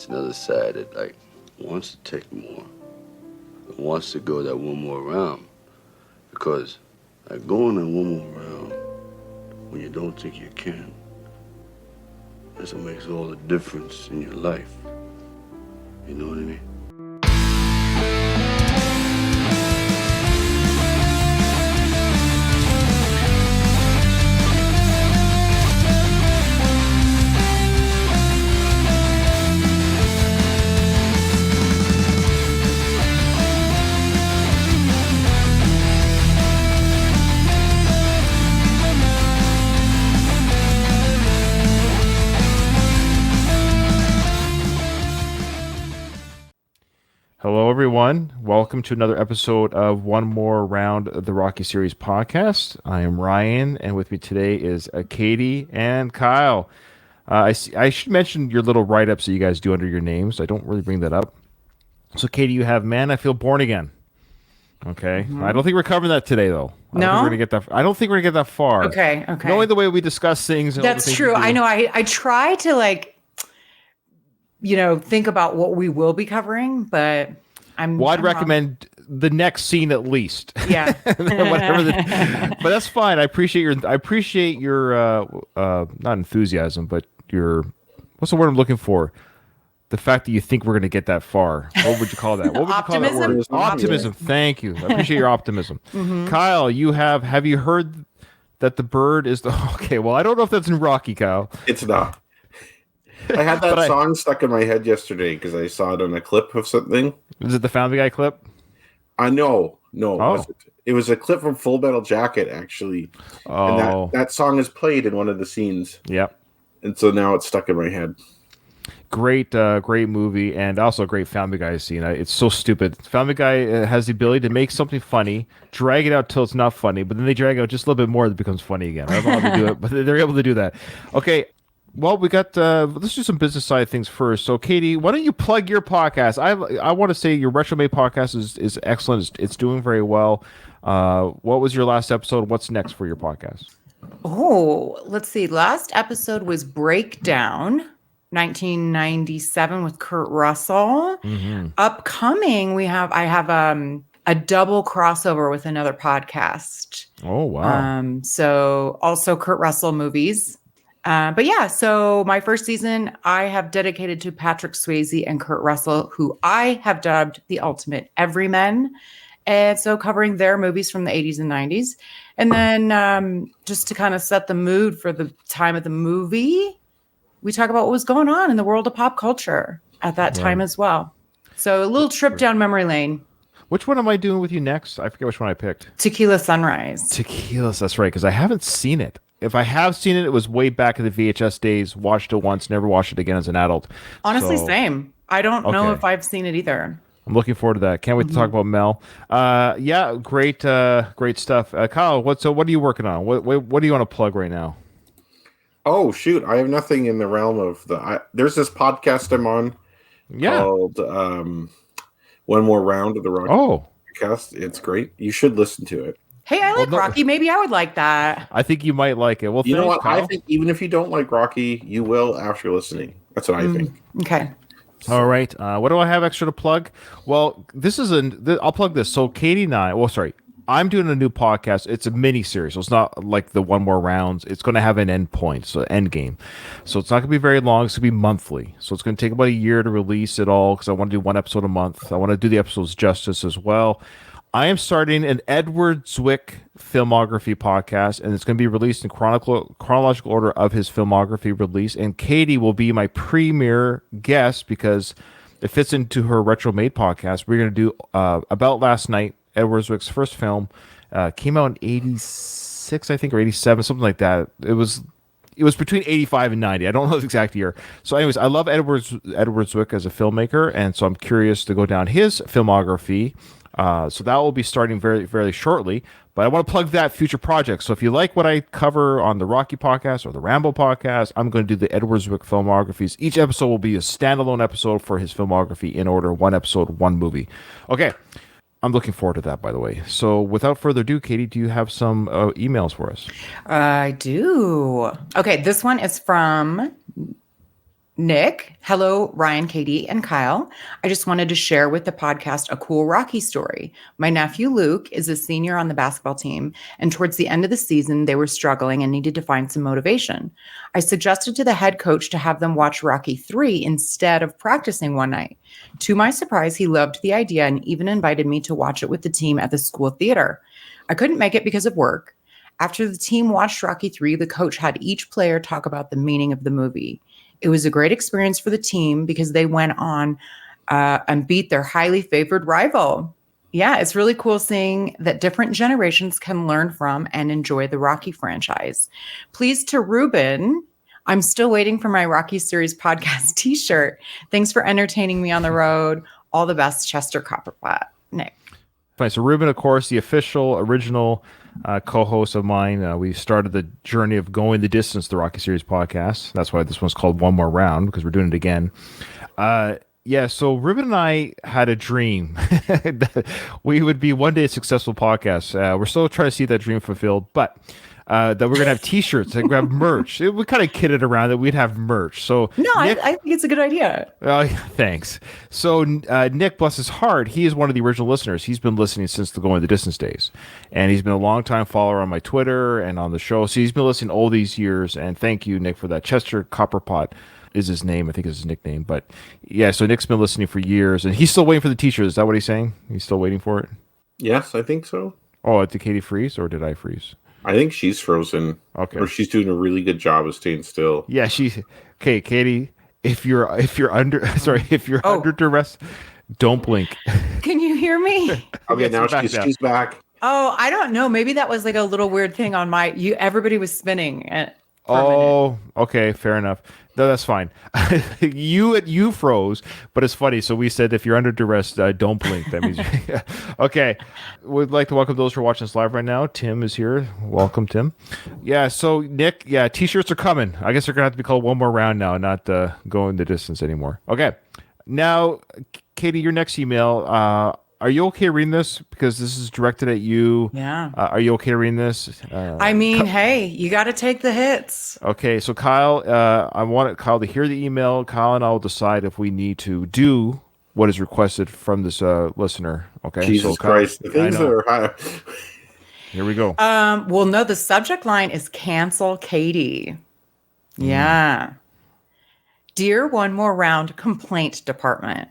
it's another side that like wants to take more, wants to go that one more round, because like going that one more round when you don't think you can, that's what makes all the difference in your life. You know what I mean? Hello, everyone. Welcome to another episode of One More Round of the Rocky Series podcast. I am Ryan, and with me today is Katie and Kyle. I should mention your little write-ups that you guys do under your names. I don't really bring that up. So, Katie, you have Man, I Feel Born Again. Okay. Mm-hmm. I don't think we're covering that today, though. I don't think we're gonna get that far. Okay. Knowing the way we discuss things. And that's true. I know. I try to think about what we will be covering, but I'd recommend the next scene at least. Yeah. But that's fine. I appreciate your not enthusiasm, but your, what's the word I'm looking for? The fact that you think we're going to get that far. What would you call that? What would optimism? You call that word? Optimism. Thank you. I appreciate your optimism. Mm-hmm. Kyle, have you heard that the bird is the, okay, well, I don't know if that's in Rocky, Kyle. It's not. I had that song stuck in my head yesterday because I saw it on a clip of something. Is it the Family Guy clip? No. It was a clip from Full Metal Jacket, actually. Oh. And that song is played in one of the scenes. Yep. And so now it's stuck in my head. Great movie, and also a great Family Guy scene. It's so stupid. Family Guy has the ability to make something funny, drag it out till it's not funny, but then they drag it out just a little bit more, it becomes funny again. I don't know how they do it, but they're able to do that. Okay. Well, we got. Let's do some business side things first. So, Katie, why don't you plug your podcast? I want to say your Retro Made podcast is excellent. It's doing very well. What was your last episode? What's next for your podcast? Oh, let's see. Last episode was Breakdown, 1997 with Kurt Russell. Mm-hmm. Upcoming, I have a double crossover with another podcast. Oh wow! So also Kurt Russell movies. But yeah, so my first season I have dedicated to Patrick Swayze and Kurt Russell, who I have dubbed the ultimate everymen. And so covering their movies from the 80s and 90s. And then just to kind of set the mood for the time of the movie, we talk about what was going on in the world of pop culture at that time as well. So a little trip down memory lane. Which one am I doing with you next? I forget which one I picked. Tequila Sunrise. That's right, because I haven't seen it. If I have seen it, it was way back in the VHS days. Watched it once, never watched it again as an adult. Honestly, same. I don't know if I've seen it either. I'm looking forward to that. Can't wait to talk about Mel. Yeah, great stuff. Kyle, what are you working on? What do you want to plug right now? Oh shoot, I have nothing in the realm of there's this podcast I'm on called One More Round of the Rocky podcast. It's great. You should listen to it. Hey, I like Rocky. Maybe I would like that. I think you might like it. Well, you know what? Kyle. I think even if you don't like Rocky, you will after listening. That's what I think. Okay. All right. What do I have extra to plug? Well, I'll plug this. So Katie and I'm doing a new podcast. It's a mini series, so it's not like the One More Rounds. It's going to have an end point, so end game. So it's not going to be very long. It's going to be monthly. So it's going to take about a year to release it all because I want to do one episode a month. I want to do the episodes justice as well. I am starting an Edward Zwick filmography podcast, and it's going to be released in chronological order of his filmography release. And Katie will be my premier guest because it fits into her Retro Made podcast. We're going to do About Last Night, Edward Zwick's first film. Came out in 86, I think, or 87, something like that. It was between 85 and 90. I don't know the exact year. So anyways, I love Edward Zwick as a filmmaker, and so I'm curious to go down his filmography. So that will be starting very, very shortly. But I want to plug that future project. So if you like what I cover on the Rocky podcast or the Rambo podcast, I'm going to do the Edward Zwick filmographies. Each episode will be a standalone episode for his filmography in order, one episode, one movie. Okay. I'm looking forward to that, by the way. So without further ado, Katie, do you have some emails for us? I do. Okay, this one is from Nick, hello, Ryan, Katie, and Kyle. I just wanted to share with the podcast a cool Rocky story. My nephew Luke is a senior on the basketball team, and towards the end of the season, they were struggling and needed to find some motivation. I suggested to the head coach to have them watch Rocky 3 instead of practicing one night. To my surprise, he loved the idea and even invited me to watch it with the team at the school theater. I couldn't make it because of work. After the team watched Rocky 3, the coach had each player talk about the meaning of the movie. It was a great experience for the team because they went on and beat their highly favored rival. Yeah, it's really cool seeing that different generations can learn from and enjoy the Rocky franchise. Please to Ruben, I'm still waiting for my Rocky Series podcast t-shirt. Thanks for entertaining me on the road. All the best, Chester Copperpot. Nick. So Ruben, of course, the official original co-host of mine. We started the journey of going the distance, the Rocky Series podcast. That's why this one's called One More Round, because we're doing it again. So Ruben and I had a dream that we would be one day a successful podcast. We're still trying to see that dream fulfilled, but that we're going to have t-shirts and have merch. We kind of kidded around that we'd have merch. So no, Nick, I think it's a good idea. Thanks. So Nick, bless his heart, he is one of the original listeners. He's been listening since the Going the Distance days. And he's been a long-time follower on my Twitter and on the show. So he's been listening all these years. And thank you, Nick, for that. Chester Copperpot is his name. I think is his nickname. But yeah, so Nick's been listening for years. And he's still waiting for the t-shirt. Is that what he's saying? He's still waiting for it? Yes, I think so. Oh, did Katie freeze or did I freeze? I think she's frozen. Okay. Or she's doing a really good job of staying still. Yeah, okay, Katie, if you're under under duress, don't blink. Can you hear me? Okay, now she's back. Oh, I don't know. Maybe that was like a little weird thing on everybody was spinning. Okay, fair enough. No, that's fine. you froze, but it's funny. So we said if you're under duress, don't blink. That means okay. We'd like to welcome those who are watching us live right now. Tim is here. Welcome, Tim. Yeah. So Nick, t-shirts are coming. I guess they're gonna have to be called One More Round now, not going the distance anymore. Okay. Now, Katie, your next email. Are you okay reading this? Because this is directed at you. Yeah. Are you okay reading this? Hey, you got to take the hits. Okay, so Kyle, I want Kyle to hear the email. Kyle and I will decide if we need to do what is requested from this listener. Okay. Jesus Christ, the things that are high. Here we go. Well, no, the subject line is cancel Katie. Yeah. Dear One More Round Complaint Department.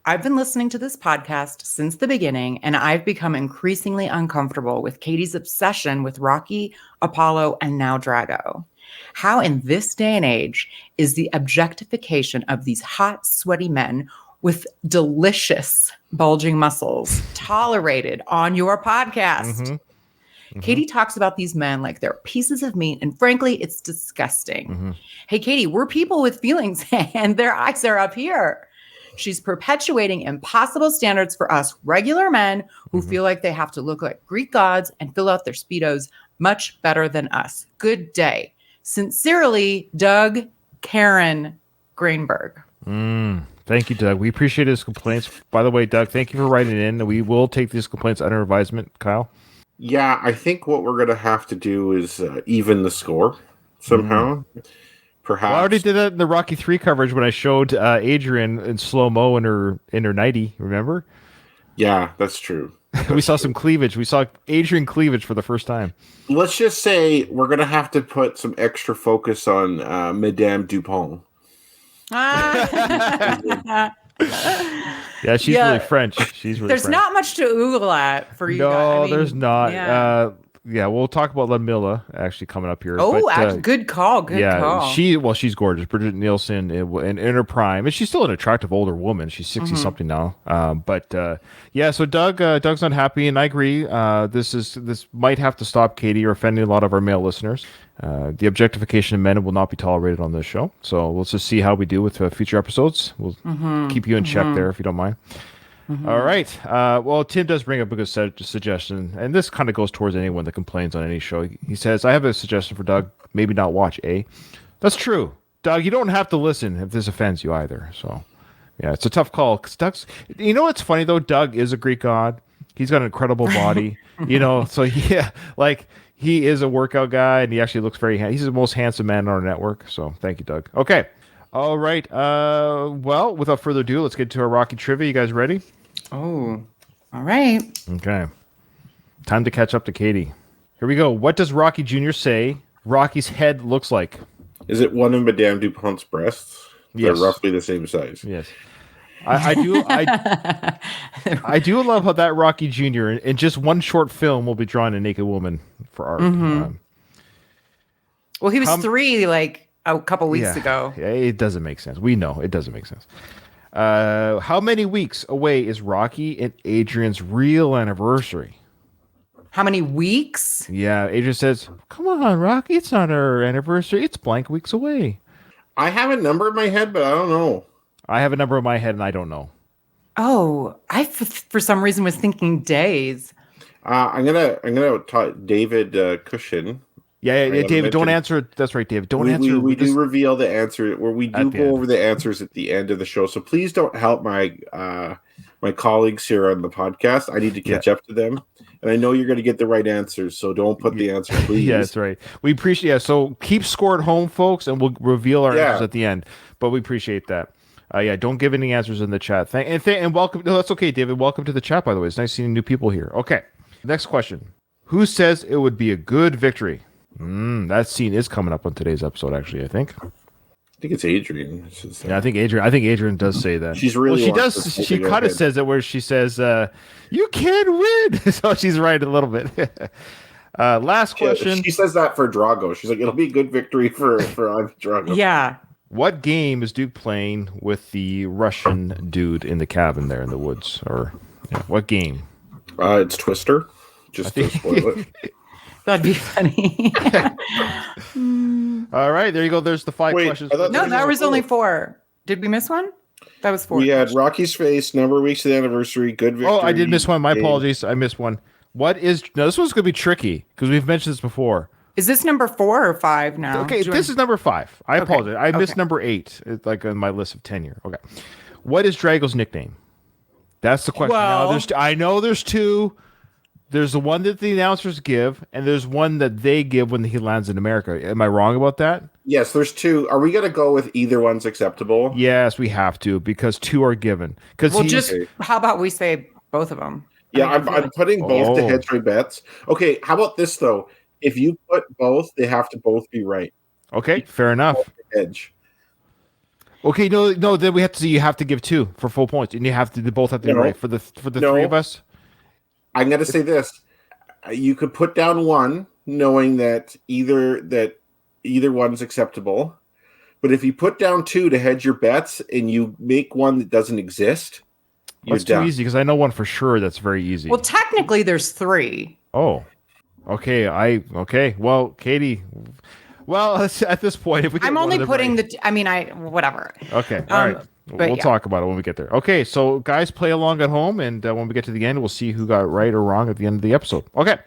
I've been listening to this podcast since the beginning, and I've become increasingly uncomfortable with Katie's obsession with Rocky, Apollo, and now Drago. How in this day and age is the objectification of these hot, sweaty men with delicious bulging muscles tolerated on your podcast? Katie talks about these men like they're pieces of meat, and frankly, it's disgusting. Hey, Katie, we're people with feelings, and their eyes are up here. She's perpetuating impossible standards for us regular men who feel like they have to look like Greek gods and fill out their Speedos much better than us. Good day. Sincerely, Doug Karen Greenberg. Thank you, Doug. We appreciate his complaints. By the way, Doug, thank you for writing in. We will take these complaints under advisement. Kyle? Yeah, I think what we're going to have to do is even the score somehow. Perhaps. Well, I already did that in the Rocky 3 coverage when I showed Adrian in slow-mo in her nightie, remember? Yeah, that's true. We saw some cleavage. We saw Adrian cleavage for the first time. Let's just say we're going to have to put some extra focus on Madame Dupont. Yeah, she's really French. There's French. Not much to oogle at for you guys. No, there's not. Yeah, we'll talk about Ludmilla actually coming up here. Oh, good call. Good call. She's gorgeous. Bridget Nielsen in her prime, and she's still an attractive older woman. She's 60 something now. So Doug's not happy, and I agree. This might have to stop Katie or offending a lot of our male listeners. The objectification of men will not be tolerated on this show. So let's just see how we do with future episodes. We'll keep you in check there if you don't mind. All right. Well, Tim does bring up a good suggestion, and this kind of goes towards anyone that complains on any show. He says, I have a suggestion for Doug. Maybe not watch, eh? That's true. Doug, you don't have to listen if this offends you either. So, yeah, it's a tough call. 'Cause Doug's, you know what's funny, though? Doug is a Greek god. He's got an incredible body, so yeah, like he is a workout guy, and he actually looks very he's the most handsome man on our network. So thank you, Doug. Okay. All right. Well, without further ado, let's get to our Rocky trivia. You guys ready? Oh, all right. Okay. Time to catch up to Katie. Here we go. What does Rocky Jr. say Rocky's head looks like? Is it one of Madame Dupont's breasts? Yes. They're roughly the same size. Yes. I do love how that Rocky Jr. in just one short film will be drawing a naked woman for art. Mm-hmm. Well, he was 3 like a couple weeks ago. Yeah, it doesn't make sense. We know it doesn't make sense. How many weeks away is Rocky and Adrian's real anniversary? How many weeks? Yeah, Adrian says, "Come on, Rocky, it's not our anniversary. It's blank weeks away." I have a number in my head, but I don't know. I have a number in my head, and I don't know. Oh, for some reason was thinking days. I'm gonna talk David Cushion. Yeah, David, don't answer. That's right, David. Don't answer. We do reveal the answer, where we do go over the answers at the end of the show. So please don't help my my colleagues here on the podcast. I need to catch up to them, and I know you're going to get the right answers. So don't put the answer, please. Yeah, that's right. We appreciate. Yeah, so keep score at home, folks, and we'll reveal our answers at the end. But we appreciate that. Don't give any answers in the chat. And welcome. No, that's okay, David. Welcome to the chat, by the way. It's nice seeing new people here. Okay. Next question. Who says it would be a good victory? That scene is coming up on today's episode, actually, I think. I think it's Adrian. I think Adrian does say that. She's really she does. She kind of says it where she says, "You can win." So she's right a little bit. Last question. She says that for Drago. She's like, "It'll be a good victory for Drago." Yeah. What game is Duke playing with the Russian dude in the cabin there in the woods? Or what game? It's Twister. Just to spoil it. That'd be funny. All right, there you go. There's the 5 questions. No, that was only 4. Did we miss one? That was 4. We had Rocky's face, number of weeks of the anniversary, good victory. Oh, I did miss one. My apologies. I missed one. What is... Now, this one's going to be tricky because we've mentioned this before. Is this number 4 or 5 now? Okay, this is number 5. I apologize. I missed number 8. It's like on my list of 10 here. Okay. What is Drago's nickname? That's the question. Well, now, I know there's 2. There's the one that the announcers give, and there's one that they give when he lands in America. Am I wrong about that? Yes, there's 2. Are we going to go with either one's acceptable? Yes, we have to, because 2 are given. How about we say both of them? Yeah, I'm putting both to hedge my bets. Okay, how about this, though? If you put both, they have to both be right. Okay, fair enough. Hedge. Okay, no, then we have to see. You have to give 2 for full points, and they both have to be right for the 3 of us. I'm going to say this: you could put down 1, knowing that either one's acceptable. But if you put down 2 to hedge your bets, and you make one that doesn't exist, that's too easy because I know one for sure. That's very easy. Well, technically, there's 3. Oh, okay. Well, Katie. Well, at this point, if we I'm only putting whatever. Okay, all right. We'll talk about it when we get there. Okay, so guys, play along at home, and when we get to the end, we'll see who got right or wrong at the end of the episode. Okay.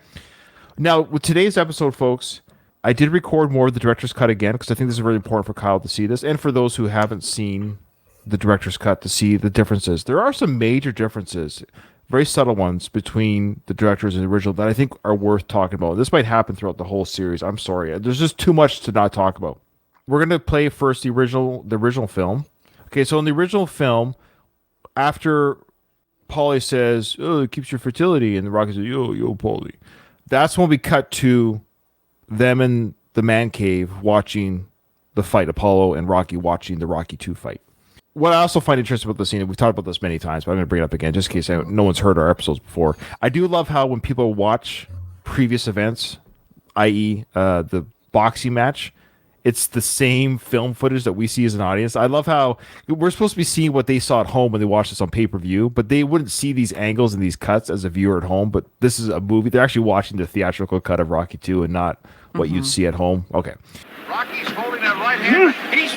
Now, with today's episode, folks, I did record more of the director's cut again because I think this is really important for Kyle to see this, and for those who haven't seen the director's cut to see the differences. There are some major differences, very subtle ones, between the director's and the original that I think are worth talking about. This might happen throughout the whole series. I'm sorry. There's just too much to not talk about. We're going to play first the original film. Okay, so in the original film, after Paulie says, "Oh, it keeps your fertility," and the Rocky says, "Yo, Paulie," that's when we cut to them in the man cave watching the fight, Apollo and Rocky watching the Rocky 2 fight. What I also find interesting about the scene, we've talked about this many times, but I'm going to bring it up again just in case no one's heard our episodes before. I do love how when people watch previous events, i.e. The boxing match, it's the same film footage that we see as an audience. I love how we're supposed to be seeing what they saw at home when they watched this on pay-per-view, but they wouldn't see these angles and these cuts as a viewer at home. But this is a movie. They're actually watching the theatrical cut of Rocky 2 and not what you'd see at home. Okay. Rocky's holding that right hand. He's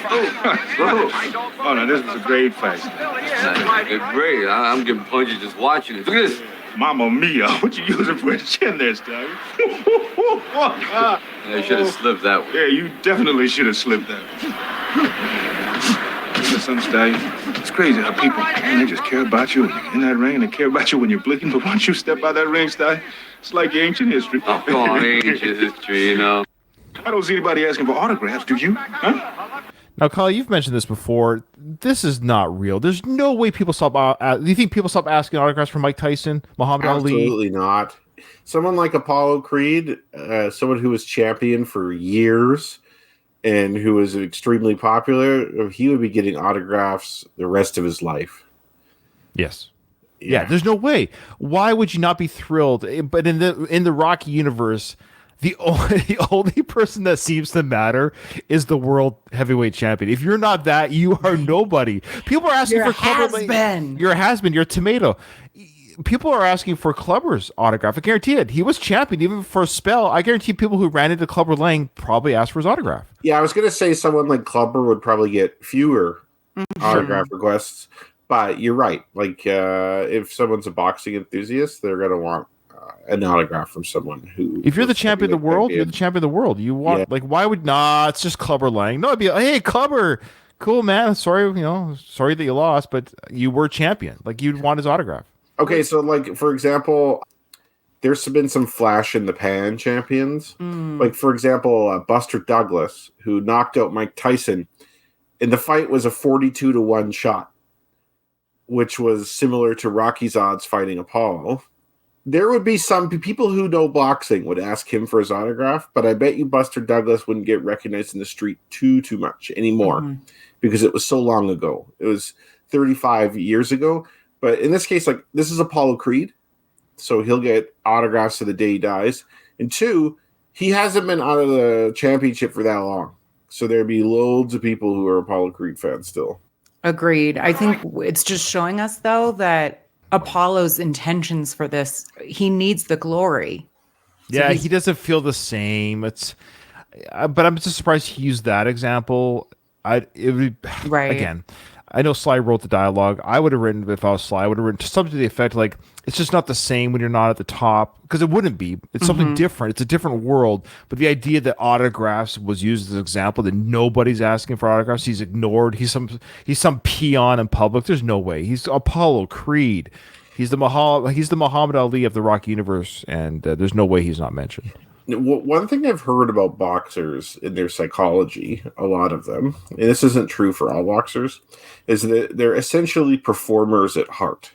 Oh, no, this was a great fight. It's great. I'm getting punchy just watching it. Look at this. Mamma mia, what you using for a chin there, Steve? I should have slipped that one. Yeah, you definitely should have slipped that one. Listen, Steve, it's crazy how people, man, they just care about you in that ring, and they care about you when you're blinking, but once you step out that ring, Steve, it's like ancient history. Oh, come on, ancient history, you know. I don't see anybody asking for autographs, do you? Huh? Now, Kyle, you've mentioned this before. This is not real. There's no way people stop. Do you think people stop asking autographs for Mike Tyson, Muhammad Ali? Absolutely not. Someone like Apollo Creed, someone who was champion for years and who was extremely popular, he would be getting autographs the rest of his life. Yes. Yeah, there's no way. Why would you not be thrilled? But in the Rocky universe, the only person that seems to matter is the world heavyweight champion. If you're not that, you are nobody. People are asking for Clubber Lang. You're a has-been. You're a tomato. People are asking for Clubber's autograph. I guarantee it. He was champion even for a spell. I guarantee people who ran into Clubber Lang probably asked for his autograph. Yeah, I was going to say someone like Clubber would probably get fewer autograph requests. But you're right. Like, if someone's a boxing enthusiast, they're going to want an autograph from someone who. If you're the champion of the world, you're the champion of the world. You want why would it's just Clubber Lang? No, it'd be hey Clubber, cool man. Sorry, sorry that you lost, but you were champion. Like you'd want his autograph. Okay, so like for example, there's been some flash in the pan champions. Like for example, Buster Douglas, who knocked out Mike Tyson, and the fight was a 42-1 shot, which was similar to Rocky's odds fighting Apollo. There would be some people who know boxing would ask him for his autograph, but I bet you Buster Douglas wouldn't get recognized in the street too much anymore because it was so long ago. It was 35 years ago. But in this case, like this is Apollo Creed, so he'll get autographs to the day he dies. And two, he hasn't been out of the championship for that long. So there'd be loads of people who are Apollo Creed fans still. Agreed. I think it's just showing us, though, that Apollo's intentions for this, he needs the glory. So he doesn't feel the same. But I'm just surprised he used that example. Again, I know Sly wrote the dialogue. I would have written, if I was Sly, I would have written something to the effect like, it's just not the same when you're not at the top. Because it wouldn't be. It's something different. It's a different world. But the idea that autographs was used as an example, that nobody's asking for autographs, he's ignored. He's some peon in public. There's no way. He's Apollo Creed. He's the Muhammad Ali of the Rocky universe. And there's no way he's not mentioned. One thing I've heard about boxers in their psychology, a lot of them, and this isn't true for all boxers, is that they're essentially performers at heart.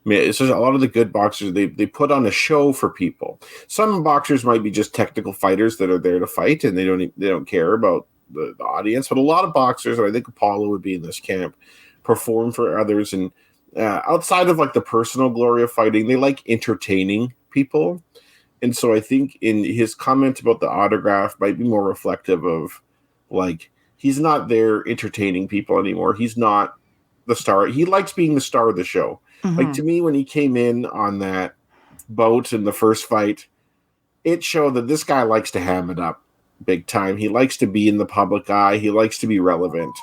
I mean, it's just a lot of the good boxers, they put on a show for people. Some boxers might be just technical fighters that are there to fight, and they don't care about the audience. But a lot of boxers, and I think Apollo would be in this camp, perform for others. And outside of like the personal glory of fighting, they like entertaining people. And so I think in his comment about the autograph might be more reflective of like, he's not there entertaining people anymore. He's not the star. He likes being the star of the show. Like to me, when he came in on that boat in the first fight, it showed that this guy likes to ham it up big time. He likes to be in the public eye. He likes to be relevant.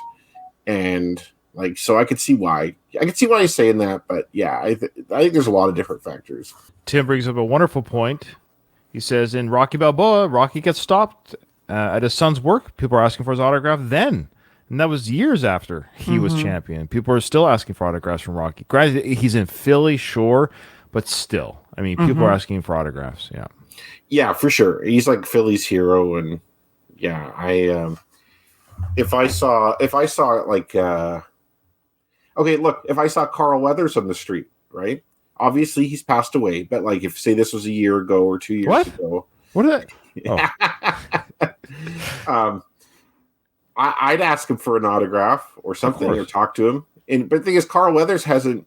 And like, so I could see why he's saying that. But yeah, I think there's a lot of different factors. Tim brings up a wonderful point. He says in Rocky Balboa, Rocky gets stopped at his son's work. People are asking for his autograph then. And that was years after he was champion. People are still asking for autographs from Rocky. Granted, he's in Philly, sure, but still. I mean, people are asking for autographs. Yeah. Yeah, for sure. He's like Philly's hero. And yeah, if I saw like, okay, look, if I saw Carl Weathers on the street, right? Obviously, he's passed away, but like if say this was a year ago or 2 years ago, what is that? Oh. I'd ask him for an autograph or something, or talk to him. But the thing is, Carl Weathers hasn't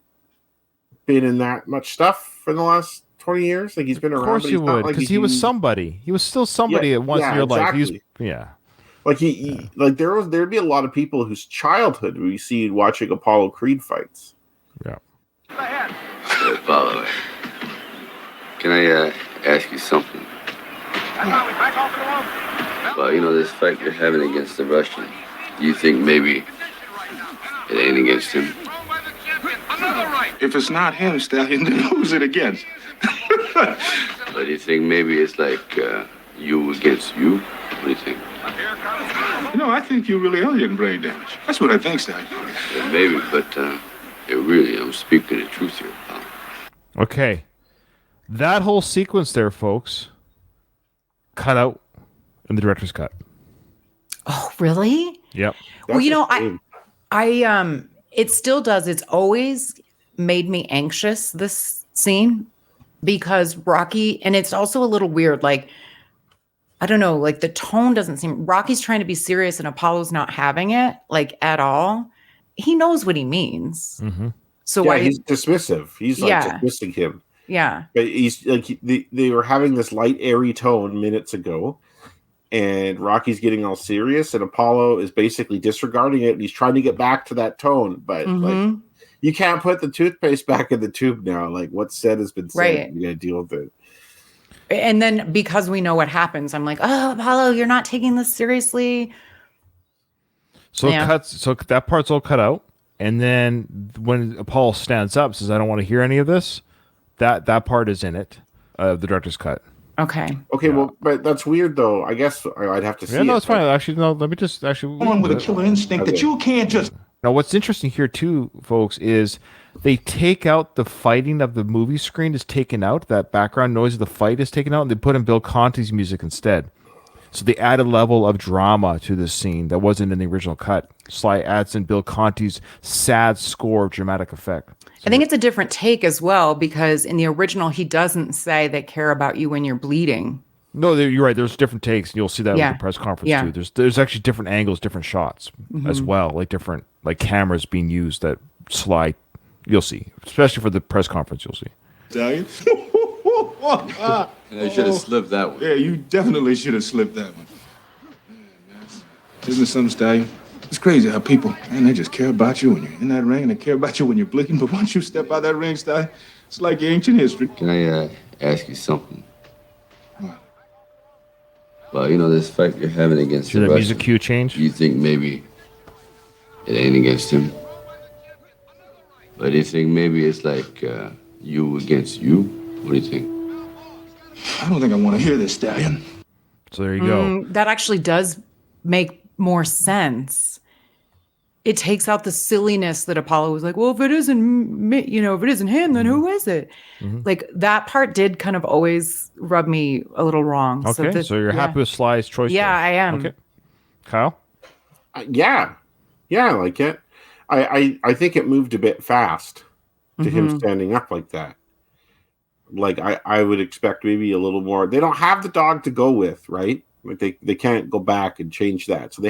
been in that much stuff for the last 20 years. Like he's been around. Of course you would, because he was somebody. He was still somebody at once in your life. Like like there'd be a lot of people whose childhood we see watching Apollo Creed fights. Yeah. Apollo, can I ask you something? Well, this fight you're having against the Russian, do you think maybe it ain't against him? If it's not him, Stallion, then who's it against? But do you think maybe it's like you against you? What do you think? I think you really are getting brain damage. That's what I think, Stallion. Yeah, maybe, but I'm speaking the truth here, pal. Okay. That whole sequence there, folks, cut out in the director's cut. Oh, really? Yep. Well, you know, I it still does. It's always made me anxious, this scene, because Rocky, and it's also a little weird. Like, I don't know, like the tone doesn't seem, Rocky's trying to be serious and Apollo's not having it, like, at all. He knows what he means. Mm-hmm. So yeah, he's dismissive. He's like dismissing him. Yeah. But he's like, they were having this light, airy tone minutes ago, and Rocky's getting all serious, and Apollo is basically disregarding it, and he's trying to get back to that tone. But like, you can't put the toothpaste back in the tube now. Like, what's said has been said. Right. You gotta deal with it. And then because we know what happens, I'm like, oh, Apollo, you're not taking this seriously. So it cuts. So that part's all cut out. And then when Apollo stands up, says, "I don't want to hear any of this," that part is in it, the director's cut. Okay. Okay. Well, but that's weird, though. I guess I'd have to see. Yeah, no, it's fine. Actually, no. Let me just One with a killer instinct that you can't just. Now, what's interesting here too, folks, is they take out the fighting of the movie screen is taken out. That background noise of the fight is taken out, and they put in Bill Conti's music instead. So they add a level of drama to this scene that wasn't in the original cut. Sly adds in Bill Conti's sad score of dramatic effect. So I think it's a different take as well, because in the original, he doesn't say they care about you when you're bleeding. No, you're right. There's different takes, and you'll see that with the press conference too. There's actually different angles, different shots as well, like different cameras being used that Sly. You'll see, especially for the press conference. You'll see. Italian. And I should have slipped that one. Yeah, you definitely should have slipped that one. Isn't it something, Stallion? It's crazy how people, man, they just care about you when you're in that ring, and they care about you when you're bleeding. But once you step out that ring, Stallion, it's like ancient history. Can I ask you something? Well, you know, this fight you're having against Should the music cue change? You think maybe it ain't against him? But do you think maybe it's like you against you? What do you think? I don't think I want to hear this, Stallion. So there you go. That actually does make more sense. It takes out the silliness that Apollo was like, well, if it isn't me, if it isn't him, then who is it? Like, that part did kind of always rub me a little wrong. Okay, so you're happy with Sly's choice? Yeah, there. I am. Okay, Kyle? Yeah, I like it. I think it moved a bit fast to him standing up like that. Like, I would expect maybe a little more. They don't have the dog to go with, right? Like, they can't go back and change that. So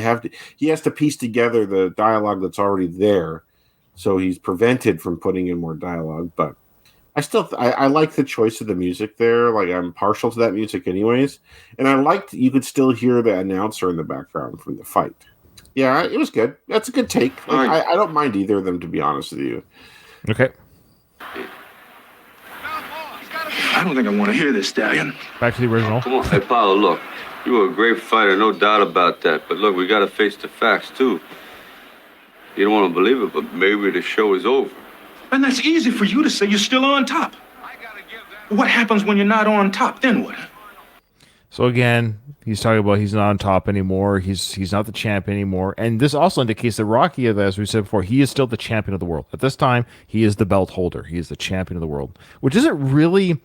he has to piece together the dialogue that's already there. So he's prevented from putting in more dialogue. But I like the choice of the music there. Like, I'm partial to that music anyways. And I liked you could still hear the announcer in the background from the fight. Yeah, it was good. That's a good take. Like, I don't mind either of them, to be honest with you. Okay. I don't think I want to hear this, Stallion. Back to the original. Come on, hey, Paolo, look. You were a great fighter, no doubt about that. But look, we got to face the facts, too. You don't want to believe it, but maybe the show is over. And that's easy for you to say. You're still on top. What happens when you're not on top? Then what? So again, he's talking about he's not on top anymore. He's not the champ anymore. And this also indicates that Rocky, as we said before, he is still the champion of the world. At this time, he is the belt holder. He is the champion of the world, which isn't really...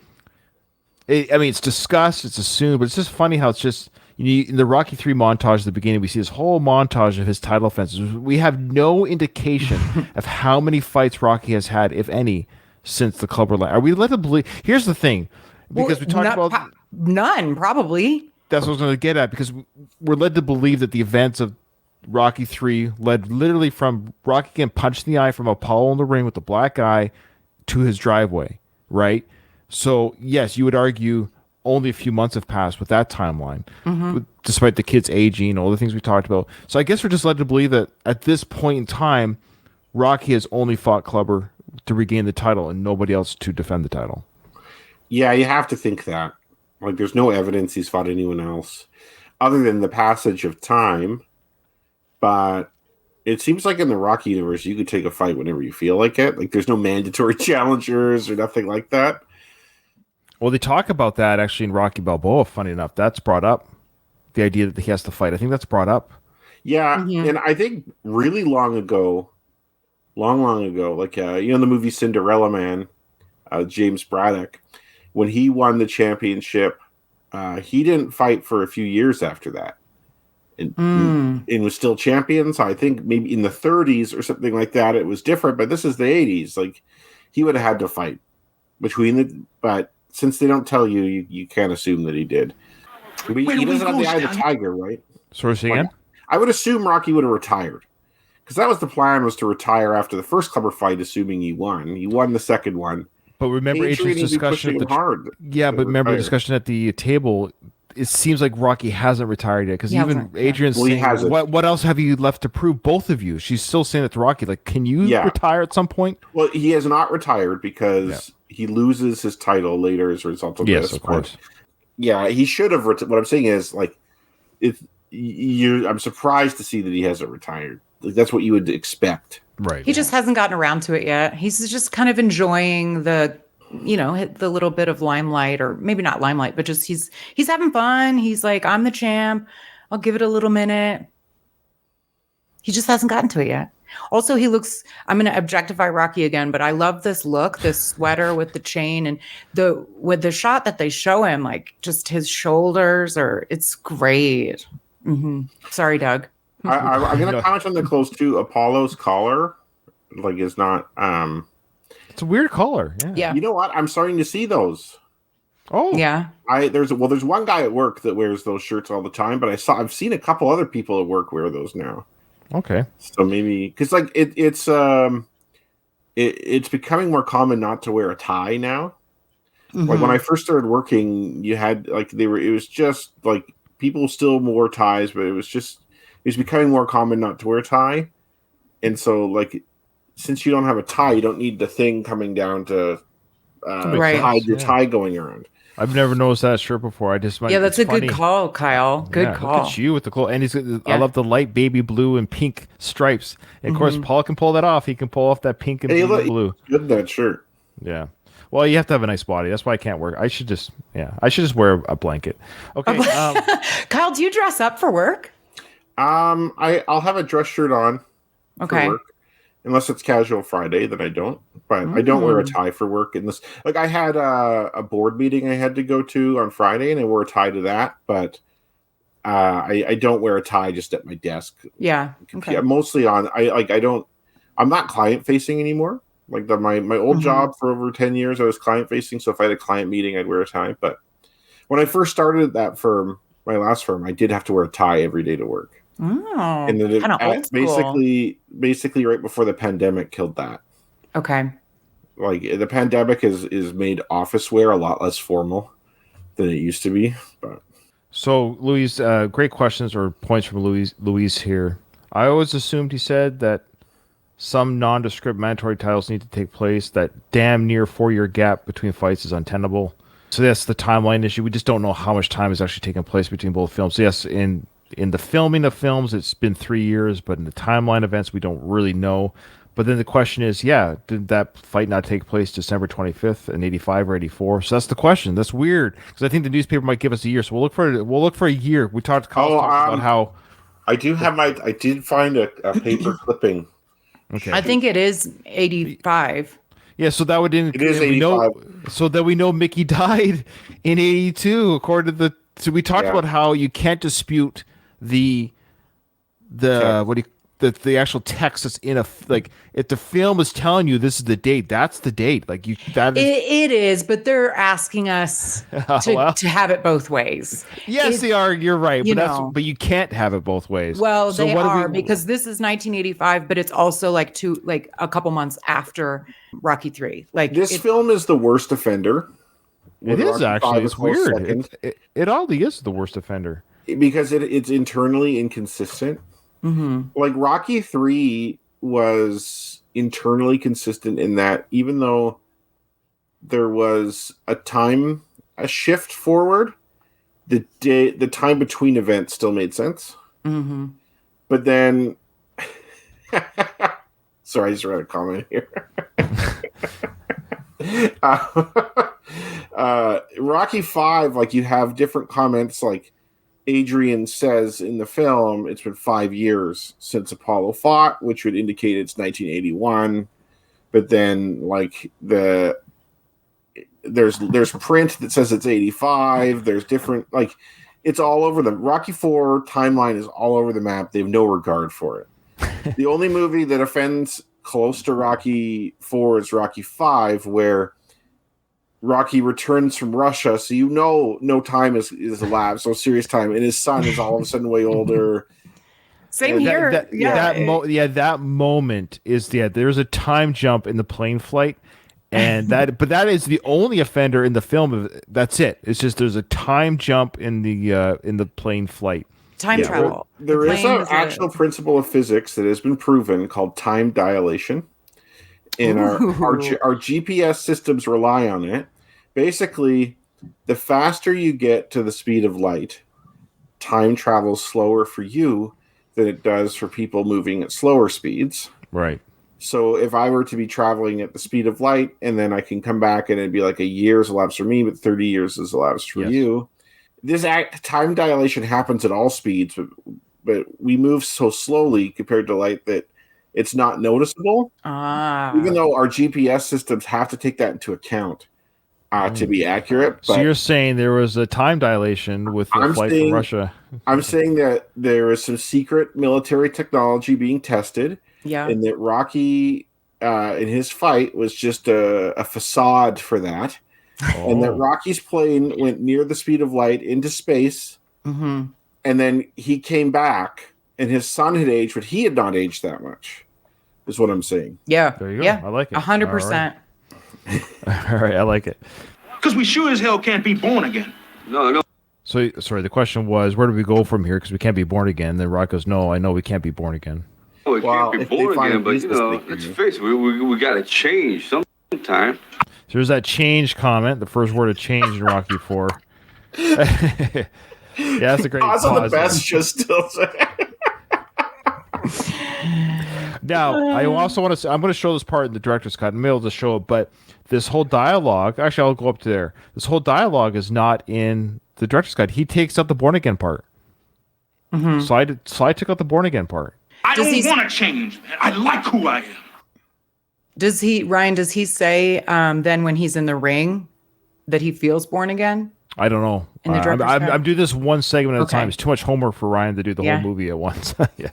it's discussed, it's assumed, but it's just funny how it's just... in the Rocky 3 montage at the beginning, we see this whole montage of his title offenses. We have no indication of how many fights Rocky has had, if any, since the Clubber line. Are we led to believe... Here's the thing. Because we talked about... None, probably. That's what I was going to get at, because we're led to believe that the events of Rocky 3 led literally from Rocky getting punched in the eye from Apollo in the ring with the black eye to his driveway, right? So, yes, you would argue only a few months have passed with that timeline, despite the kids aging, all the things we talked about. So I guess we're just led to believe that at this point in time, Rocky has only fought Clubber to regain the title and nobody else to defend the title. Yeah, you have to think that. Like, there's no evidence he's fought anyone else other than the passage of time. But it seems like in the Rocky universe, you could take a fight whenever you feel like it. Like, there's no mandatory challengers or nothing like that. Well, they talk about that actually in Rocky Balboa, funny enough. That's brought up. The idea that he has to fight. I think that's brought up. Yeah, and I think really long ago, like, the movie Cinderella Man, James Braddock, when he won the championship, he didn't fight for a few years after that. and was still champion. So I think maybe in the 30s or something like that, it was different. But this is the 80s. Like he would have had to fight but since they don't tell you, you can't assume that he did. But he doesn't have the eye of the tiger, right? Sorry, say again? I would assume Rocky would have retired. Because that was the plan, was to retire after the first Clubber fight, assuming he won. He won the second one. But remember Adrian's discussion at the discussion at the table. It seems like Rocky hasn't retired yet, because even Adrian's saying, "What else have you left to prove?" Both of you, she's still saying it to Rocky, like, "Can you retire at some point?" Well, he has not retired because he loses his title later as a result of this. Yes, of course. Yeah, he should have. What I'm saying is, like, I'm surprised to see that he hasn't retired. Like, that's what you would expect. Right. He just hasn't gotten around to it yet. He's just kind of enjoying the little bit of limelight, or maybe not limelight, but just he's having fun. He's like, I'm the champ. I'll give it a little minute. He just hasn't gotten to it yet. Also, I'm going to objectify Rocky again, but I love this look, this sweater with the chain, and with the shot that they show him, like just his shoulders, it's great. Sorry, Doug. I'm going to comment on the clothes too. Apollo's collar, like, is not. It's a weird collar. Yeah. You know what? I'm starting to see those. Oh yeah. There's one guy at work that wears those shirts all the time, but I've seen a couple other people at work wear those now. Okay. So maybe because like it's becoming more common not to wear a tie now. Like when I first started working, you had like it was just like people still wore ties, but it was becoming more common not to wear a tie. And so like since you don't have a tie, you don't need the thing coming down to hide your tie going around. I've never noticed that shirt before. That's a good call, Kyle. Good call. Look at you with the clothes, and I love the light baby blue and pink stripes. And of course, Paul can pull that off. He can pull off that pink and blue. Good that shirt. Yeah. Well, you have to have a nice body. That's why I can't wear. I should just wear a blanket. Okay. Kyle, do you dress up for work? I'll have a dress shirt on. Okay. For work. Unless it's casual Friday, then I don't. But I don't wear a tie for work. Like I had a board meeting I had to go to on Friday, and I wore a tie to that. But I don't wear a tie just at my desk. Yeah. Okay. Mostly on. I'm not client facing anymore. Like my old job for over 10 years, I was client facing. So if I had a client meeting, I'd wear a tie. But when I first started at that firm, my last firm, I did have to wear a tie every day to work. Oh, and then basically right before the pandemic killed that. Okay. Like the pandemic is made office wear a lot less formal than it used to be. But so Louise, great questions or points from Louise here. I always assumed he said that some nondescript mandatory titles need to take place. That damn near 4-year gap between fights is untenable. So that's the timeline issue. We just don't know how much time is actually taking place between both films. So yes, in the filming of films, it's been 3 years, but in the timeline events, we don't really know. But then the question is, did that fight not take place December 25th in 85 or 84? So that's the question. That's weird, because I think the newspaper might give us a year. So we'll look for a year. We talked about how I did find a paper clipping. Okay. I think it is 85. Yeah, so that would it is 85. So that we know Mickey died in 82, according to so we talked about how you can't dispute the actual text that's in if the film is telling you this is the date, that's the date. Like it is, but they're asking us to have it both ways. Yes, they are. You're right, but you can't have it both ways. Well, so they are because this is 1985, but it's also like a couple months after Rocky 3. Like this film is the worst offender. It is actually. It's weird. It oddly is the worst offender. Because it's internally inconsistent. Like Rocky 3 was internally consistent in that even though there was a shift forward, the time between events still made sense. But then, sorry, I just read a comment here. Rocky 5, like you have different comments like Adrian says in the film, it's been 5 years since Apollo fought, which would indicate it's 1981. But then, like there's print that says it's 85. There's different It's all over the Rocky 4 timeline is all over the map. They have no regard for it. The only movie that offends close to Rocky 4 is Rocky 5, where Rocky returns from Russia, so no time is elapsed, no serious time, and his son is all of a sudden way older. Same here. That moment is there's a time jump in the plane flight, and that is the only offender in the film. That's it. It's just there's a time jump in the plane flight. Time travel. There is an actual principle of physics that has been proven called time dilation, and our GPS systems rely on it. Basically, the faster you get to the speed of light, time travels slower for you than it does for people moving at slower speeds. Right. So if I were to be traveling at the speed of light, and then I can come back and it'd be like a year's elapsed for me, but 30 years is elapsed for you. This time dilation happens at all speeds, but we move so slowly compared to light that it's not noticeable. Even though our GPS systems have to take that into account to be accurate. So you're saying there was a time dilation with the flight from Russia? I'm saying that there is some secret military technology being tested. Yeah. And that Rocky in his fight was just a facade for that. And that Rocky's plane went near the speed of light into space. Mm-hmm. And then he came back and his son had aged, but he had not aged that much, is what I'm saying. Yeah. There you go. Yeah. I like it. 100%. All right. I like it. Because we sure as hell can't be born again. No. So, sorry, the question was, where do we go from here? Because we can't be born again. Then Rock goes, no, I know we can't be born again. We can't be born again, but, let's face it, we got to change sometime. So there's that change comment, the first word of change in Rocky 4. Yeah, that's a great pause. The best just still Now, I also want to. I'm going to show this part in the director's cut. I'm able to show it, but this whole dialogue. Actually, I'll go up to there. This whole dialogue is not in the director's cut. He takes out the born again part. Mm-hmm. So I took out the born again part. I don't want to change, man. I like who I am. Does he say then when he's in the ring that he feels born again? I don't know. In the director's cut? I'm doing this one segment at a time. It's too much homework for Ryan to do the whole movie at once. Yeah.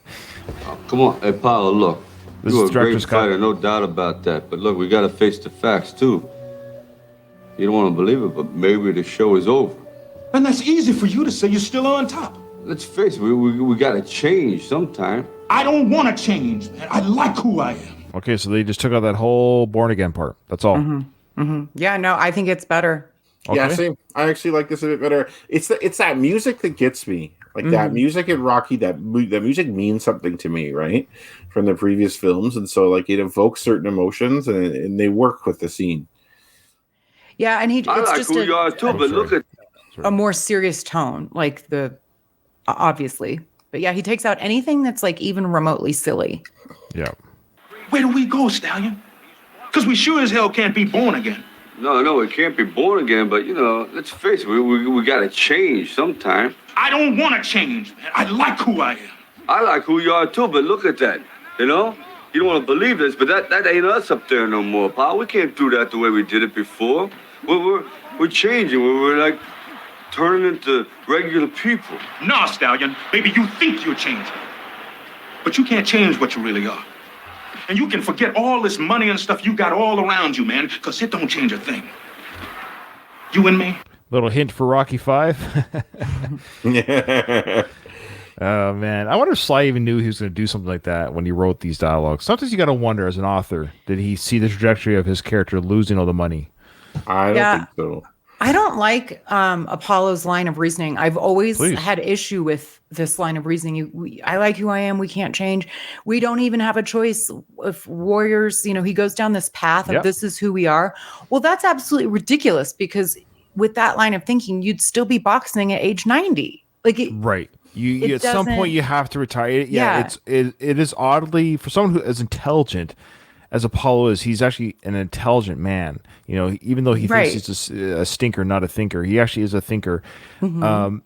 Oh, come on. Hey, Paolo, look. This You're is a great director's fighter, cut. no doubt about that. But look, we got to face the facts, too. You don't want to believe it, but maybe the show is over. And that's easy for you to say. You're still on top. Let's face it, we got to change sometime. I don't want to change, man. I like who I am. Okay, so they just took out that whole born again part. That's all. Mm-hmm. Mm-hmm. Yeah, no, I think it's better. Okay. Yeah, same. I actually like this a bit better. It's that music that gets me. Like that music in Rocky, that music means something to me, right? From the previous films, and so like it evokes certain emotions, and they work with the scene. Yeah, and I like just who you are too, but look at a more serious tone, like obviously. But yeah, he takes out anything that's like even remotely silly. Yeah. Where do we go, Stallion? Because we sure as hell can't be born again. No, we can't be born again, but let's face it, we got to change sometime. I don't want to change, man. I like who I am. I like who you are too, but look at that. You don't want to believe this, but that ain't us up there no more, pal. We can't do that the way we did it before. We're changing. We're like turning into regular people. Nah, Stallion. Maybe you think you're changing, but you can't change what you really are. And you can forget all this money and stuff you got all around you, man, because it don't change a thing. You and me. Little hint for Rocky 5. Oh, man. I wonder if Sly even knew he was going to do something like that when he wrote these dialogues. Sometimes you got to wonder as an author, did he see the trajectory of his character losing all the money? I don't think so. I don't like Apollo's line of reasoning. I've always had issue with this line of reasoning. I like who I am. We can't change. We don't even have a choice. If warriors, he goes down this path of this is who we are. Well, that's absolutely ridiculous because with that line of thinking, you'd still be boxing at age 90. Right. You at some point you have to retire. It is oddly for someone who is intelligent as Apollo is. He's actually an intelligent man. Even though he thinks he's a stinker, not a thinker, he actually is a thinker. Mm-hmm.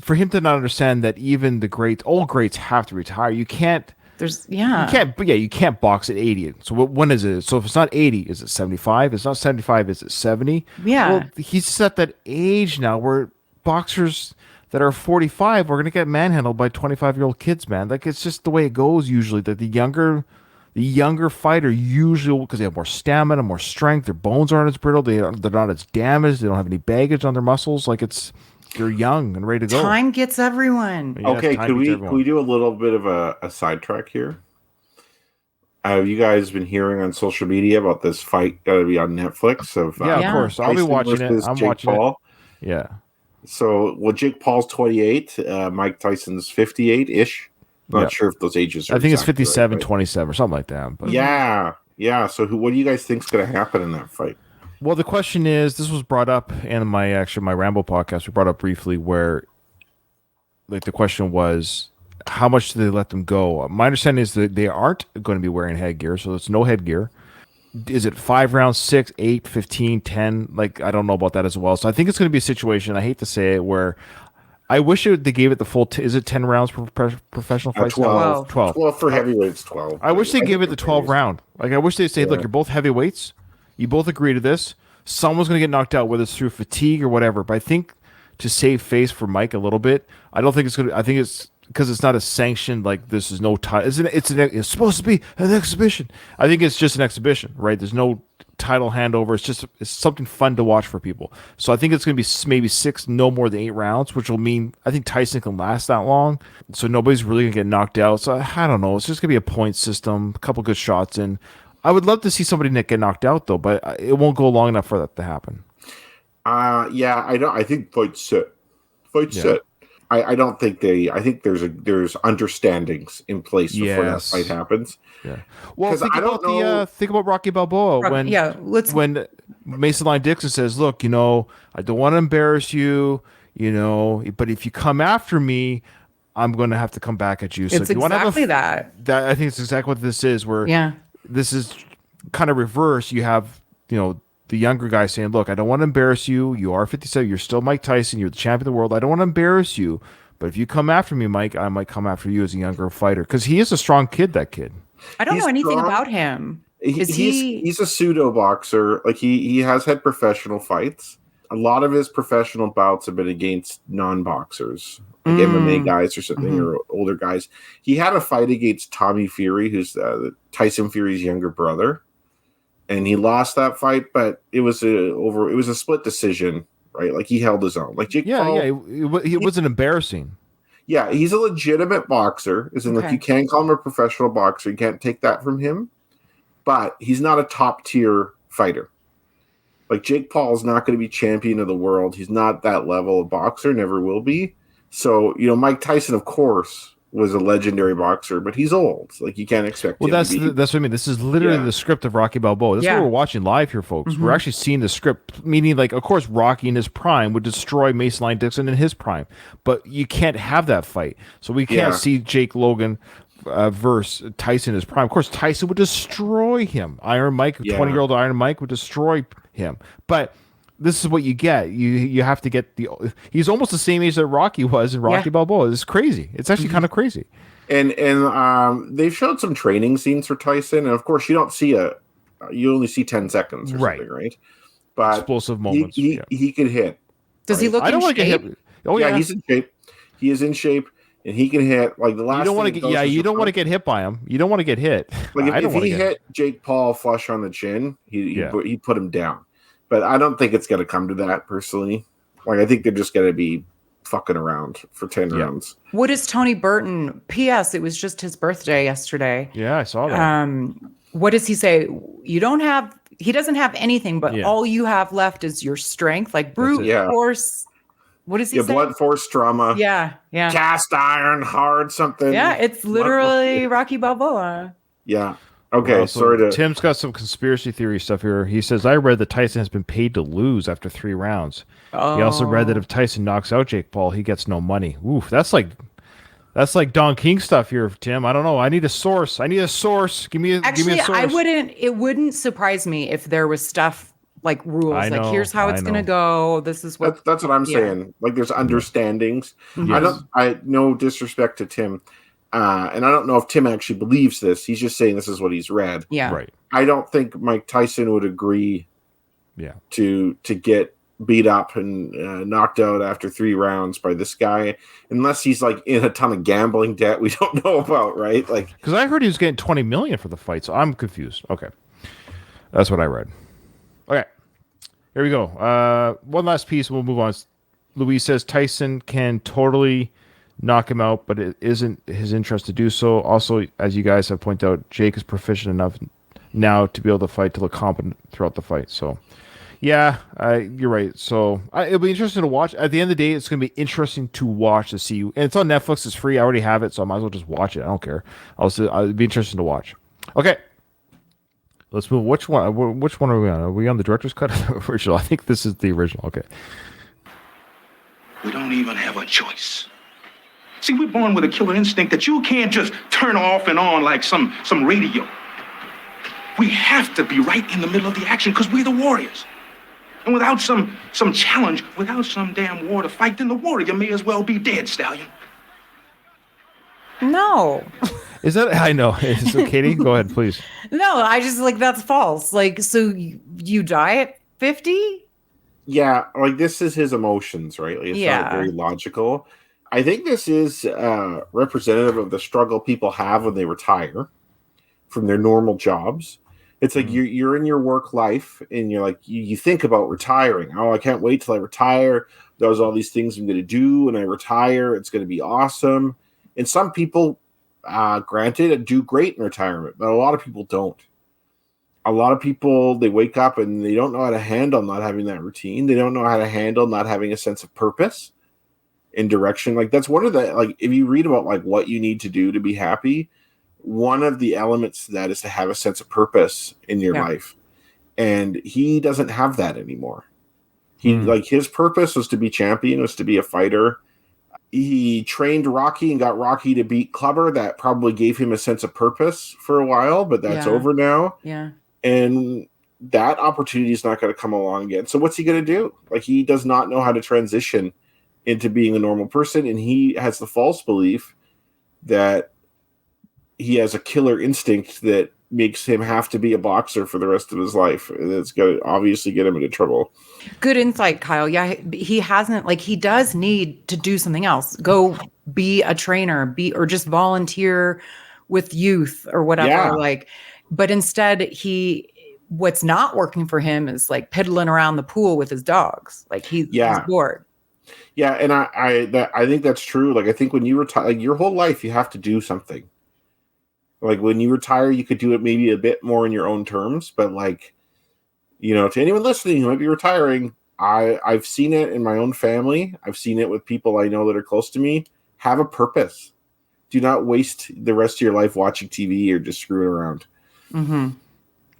For him to not understand that even the old greats have to retire. You can't. You can't box at 80. So when is it? So if it's not 80, is it 75? If it's not 75, is it 70? Yeah. Well, he's at that age now where boxers that are 45 are going to get manhandled by 25-year-old kids, man. Like, it's just the way it goes usually. That the younger fighter usually, because they have more stamina, more strength, their bones aren't as brittle, they're not as damaged, they don't have any baggage on their muscles. Like, they're young and ready to go. Time gets everyone. Yeah, okay, can we do a little bit of a sidetrack here? Have you guys been hearing on social media about this fight going to be on Netflix? Of course, I'll be watching it. I'm watching it. Yeah. So, Jake Paul's 28, Mike Tyson's 58-ish. Not sure if those ages are I think it's 57, right, 27 or something like that. But. Yeah. So what do you guys think is going to happen in that fight? Well, the question is, this was brought up in my Rambo podcast. We brought up briefly where, like, the question was, how much do they let them go? My understanding is that they aren't going to be wearing headgear, so it's no headgear. Is it 5 rounds, 6, 8, 15, 10? Like, I don't know about that as well. So I think it's going to be a situation, I hate to say it, where I wish they gave it the full. Is it 10 rounds per professional fight? 12. 12. 12 for heavyweights, 12. I wish they gave it the 12 round. Like, I wish they say, look, you're both heavyweights. You both agree to this. Someone's going to get knocked out, whether it's through fatigue or whatever. But I think to save face for Mike a little bit, I don't think it's going to. I think it's because it's not a sanctioned, like, this is no title. It's supposed to be an exhibition. I think it's just an exhibition, right? There's no title handover. It's something fun to watch for people. So I think it's going to be maybe 6, no more than 8 rounds, which will mean I think Tyson can last that long. So nobody's really going to get knocked out. So I don't know. It's just going to be a point system, a couple good shots in. I would love to see somebody get knocked out, though, but it won't go long enough for that to happen. I think fight set. I don't think I think there's understandings in place before that fight happens. Yeah. Well, think about Rocky Balboa when Mason Line Dixon says, "Look, I don't want to embarrass you, but if you come after me, I'm going to have to come back at you." So it's exactly that. I think it's exactly what this is. Where this is kind of reverse. You have the younger guy saying, look, I don't want to embarrass you. You are 57. You're still Mike Tyson. You're the champion of the world. I don't want to embarrass you. But if you come after me, Mike, I might come after you as a younger fighter. Because he is a strong kid, that kid. I don't know anything about him. He's a pseudo boxer. Like, he has had professional fights. A lot of his professional bouts have been against non-boxers, like MMA guys or something, or older guys. He had a fight against Tommy Fury, who's Tyson Fury's younger brother. And he lost that fight, but it was a split decision, right? Like, he held his own. Like Jake Paul, it wasn't embarrassing. Yeah, he's a legitimate boxer. Like, you can call him a professional boxer. You can't take that from him. But he's not a top tier fighter. Like, Jake Paul is not going to be champion of the world. He's not that level of boxer. Never will be. So, Mike Tyson, of course, was a legendary boxer, but he's old. Like, you can't expect. Well, that's what I mean. This is literally the script of Rocky Balboa. This is what we're watching live here, folks. We're actually seeing the script. Meaning, like, of course, Rocky in his prime would destroy Mason Line Dixon in his prime, but you can't have that fight. So we can't see Jake Logan versus Tyson in his prime. Of course, Tyson would destroy him. Iron Mike, 20-year-old Iron Mike, would destroy him. But this is what you get. You have to get he's almost the same age that Rocky was in Rocky Balboa. It's crazy. It's actually kind of crazy. And they've showed some training scenes for Tyson, and of course you only see 10 seconds or something, right? But explosive moments. He can hit. Does he look in shape? Oh yeah, he's in shape. He is in shape, and he can hit. Like, the last. You don't want to get. You don't want to get hit by him. You don't want to get hit. Like, if he hit Jake Paul flush on the chin, he put him down. But I don't think it's going to come to that, personally. Like, I think they're just going to be fucking around for 10 rounds. What is Tony Burton? P.S. It was just his birthday yesterday. Yeah, I saw that. What does he say? He doesn't have anything, but all you have left is your strength, like brute force. What does he say? Blunt force trauma. Yeah. Cast iron, hard something. Yeah, it's literally Rocky Balboa. Yeah. Okay, Tim's got some conspiracy theory stuff here. He says, I read that Tyson has been paid to lose after 3 rounds. He also read that if Tyson knocks out Jake Paul, he gets no money. Oof, that's like Don King stuff here, Tim. I don't know. I need a source. Give me a source. It wouldn't surprise me if there was stuff like rules. Like, here's how it's gonna go. This is what that's what I'm saying. Like, there's understandings. Yes. No disrespect to Tim. And I don't know if Tim actually believes this. He's just saying this is what he's read. Yeah. Right. I don't think Mike Tyson would agree to get beat up and knocked out after 3 rounds by this guy, unless he's like in a ton of gambling debt we don't know about, right? Like, because I heard he was getting $20 million for the fight, so I'm confused. Okay, that's what I read. Okay, here we go. One last piece, and we'll move on. Louise says Tyson can totally knock him out, but it isn't his interest to do so. Also, as you guys have pointed out, Jake is proficient enough now to be able to fight, to look competent throughout the fight. So, yeah, you're right. So it'll be interesting to watch. At the end of the day, it's going to be interesting to watch to see. And it's on Netflix. It's free. I already have it, so I might as well just watch it. I don't care. It'll be interesting to watch. Okay. Let's move. Which one are we on? Are we on the director's cut or the original? I think this is the original. Okay. We don't even have a choice. See, we're born with a killer instinct that you can't just turn off and on like some radio. We have to be right in the middle of the action because we're the warriors. And without some challenge, without some damn war to fight, then the warrior may as well be dead, Stallion. No. Is that, I know. So Katie, go ahead, please. No, I just like, that's false. Like, so you die at 50? Yeah, like this is his emotions, right? Like, it's not very logical. I think this is representative of the struggle people have when they retire from their normal jobs. It's like you're in your work life and you're like, you think about retiring. Oh, I can't wait till I retire. There's all these things I'm going to do when I retire. It's going to be awesome. And some people, granted, do great in retirement, but a lot of people don't. A lot of people, they wake up and they don't know how to handle not having that routine. They don't know how to handle not having a sense of purpose and direction. Like, that's one of the, like, if you read about like what you need to do to be happy, one of the elements to that is to have a sense of purpose in your life. And he doesn't have that anymore. He like, his purpose was to be champion, was to be a fighter. He trained Rocky and got Rocky to beat Clubber. That probably gave him a sense of purpose for a while, but that's over now. Yeah. And that opportunity is not going to come along again. So what's he going to do? Like, he does not know how to transition into being a normal person. And he has the false belief that he has a killer instinct that makes him have to be a boxer for the rest of his life. And it's going to obviously get him into trouble. Good insight, Kyle. Yeah, he hasn't, like, he does need to do something else. Go be a trainer, or just volunteer with youth or whatever. Yeah. Like, but instead what's not working for him is like piddling around the pool with his dogs. Like he's bored. Yeah. And I think that's true. Like, I think when you retire, like, your whole life, you have to do something. Like, when you retire, you could do it maybe a bit more in your own terms, but like, you know, to anyone listening who might be retiring, I've seen it in my own family. I've seen it with people I know that are close to me. Have a purpose. Do not waste the rest of your life watching TV or just screwing around. Mm-hmm.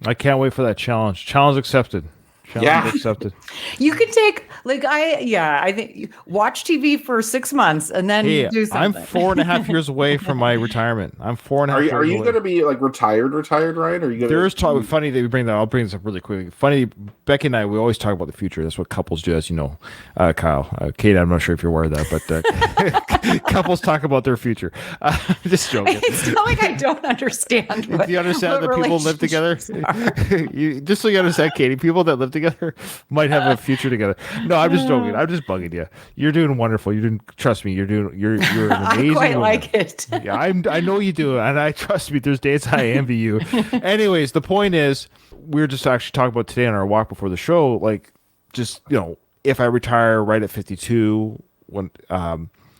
I can't wait for that challenge. Challenge accepted. Challenge accepted. You could take, like, I think watch TV for 6 months and then do something. I'm 4.5 years away from my retirement. I'm 4.5 years away. Are you going to be like retired, right? Are you going There's talk. Funny that we bring that. I'll bring this up really quickly. Funny, Becky and I, we always talk about the future. That's what couples do, as you know, Kyle. Kate, I'm not sure if you're aware of that, but couples talk about their future. Just joking. It's not like I don't understand. Do you understand that people live together? Just so you understand, Katie, people that live together might have a future together. No, I'm just joking. I'm just bugging you. You're doing wonderful. Trust me. You're an amazing. I quite woman. Like it. Yeah, I know you do, and I trust me. There's days I envy you. Anyways, the point is, we were just actually talking about today on our walk before the show. Like, just, you know, if I retire right at 52, when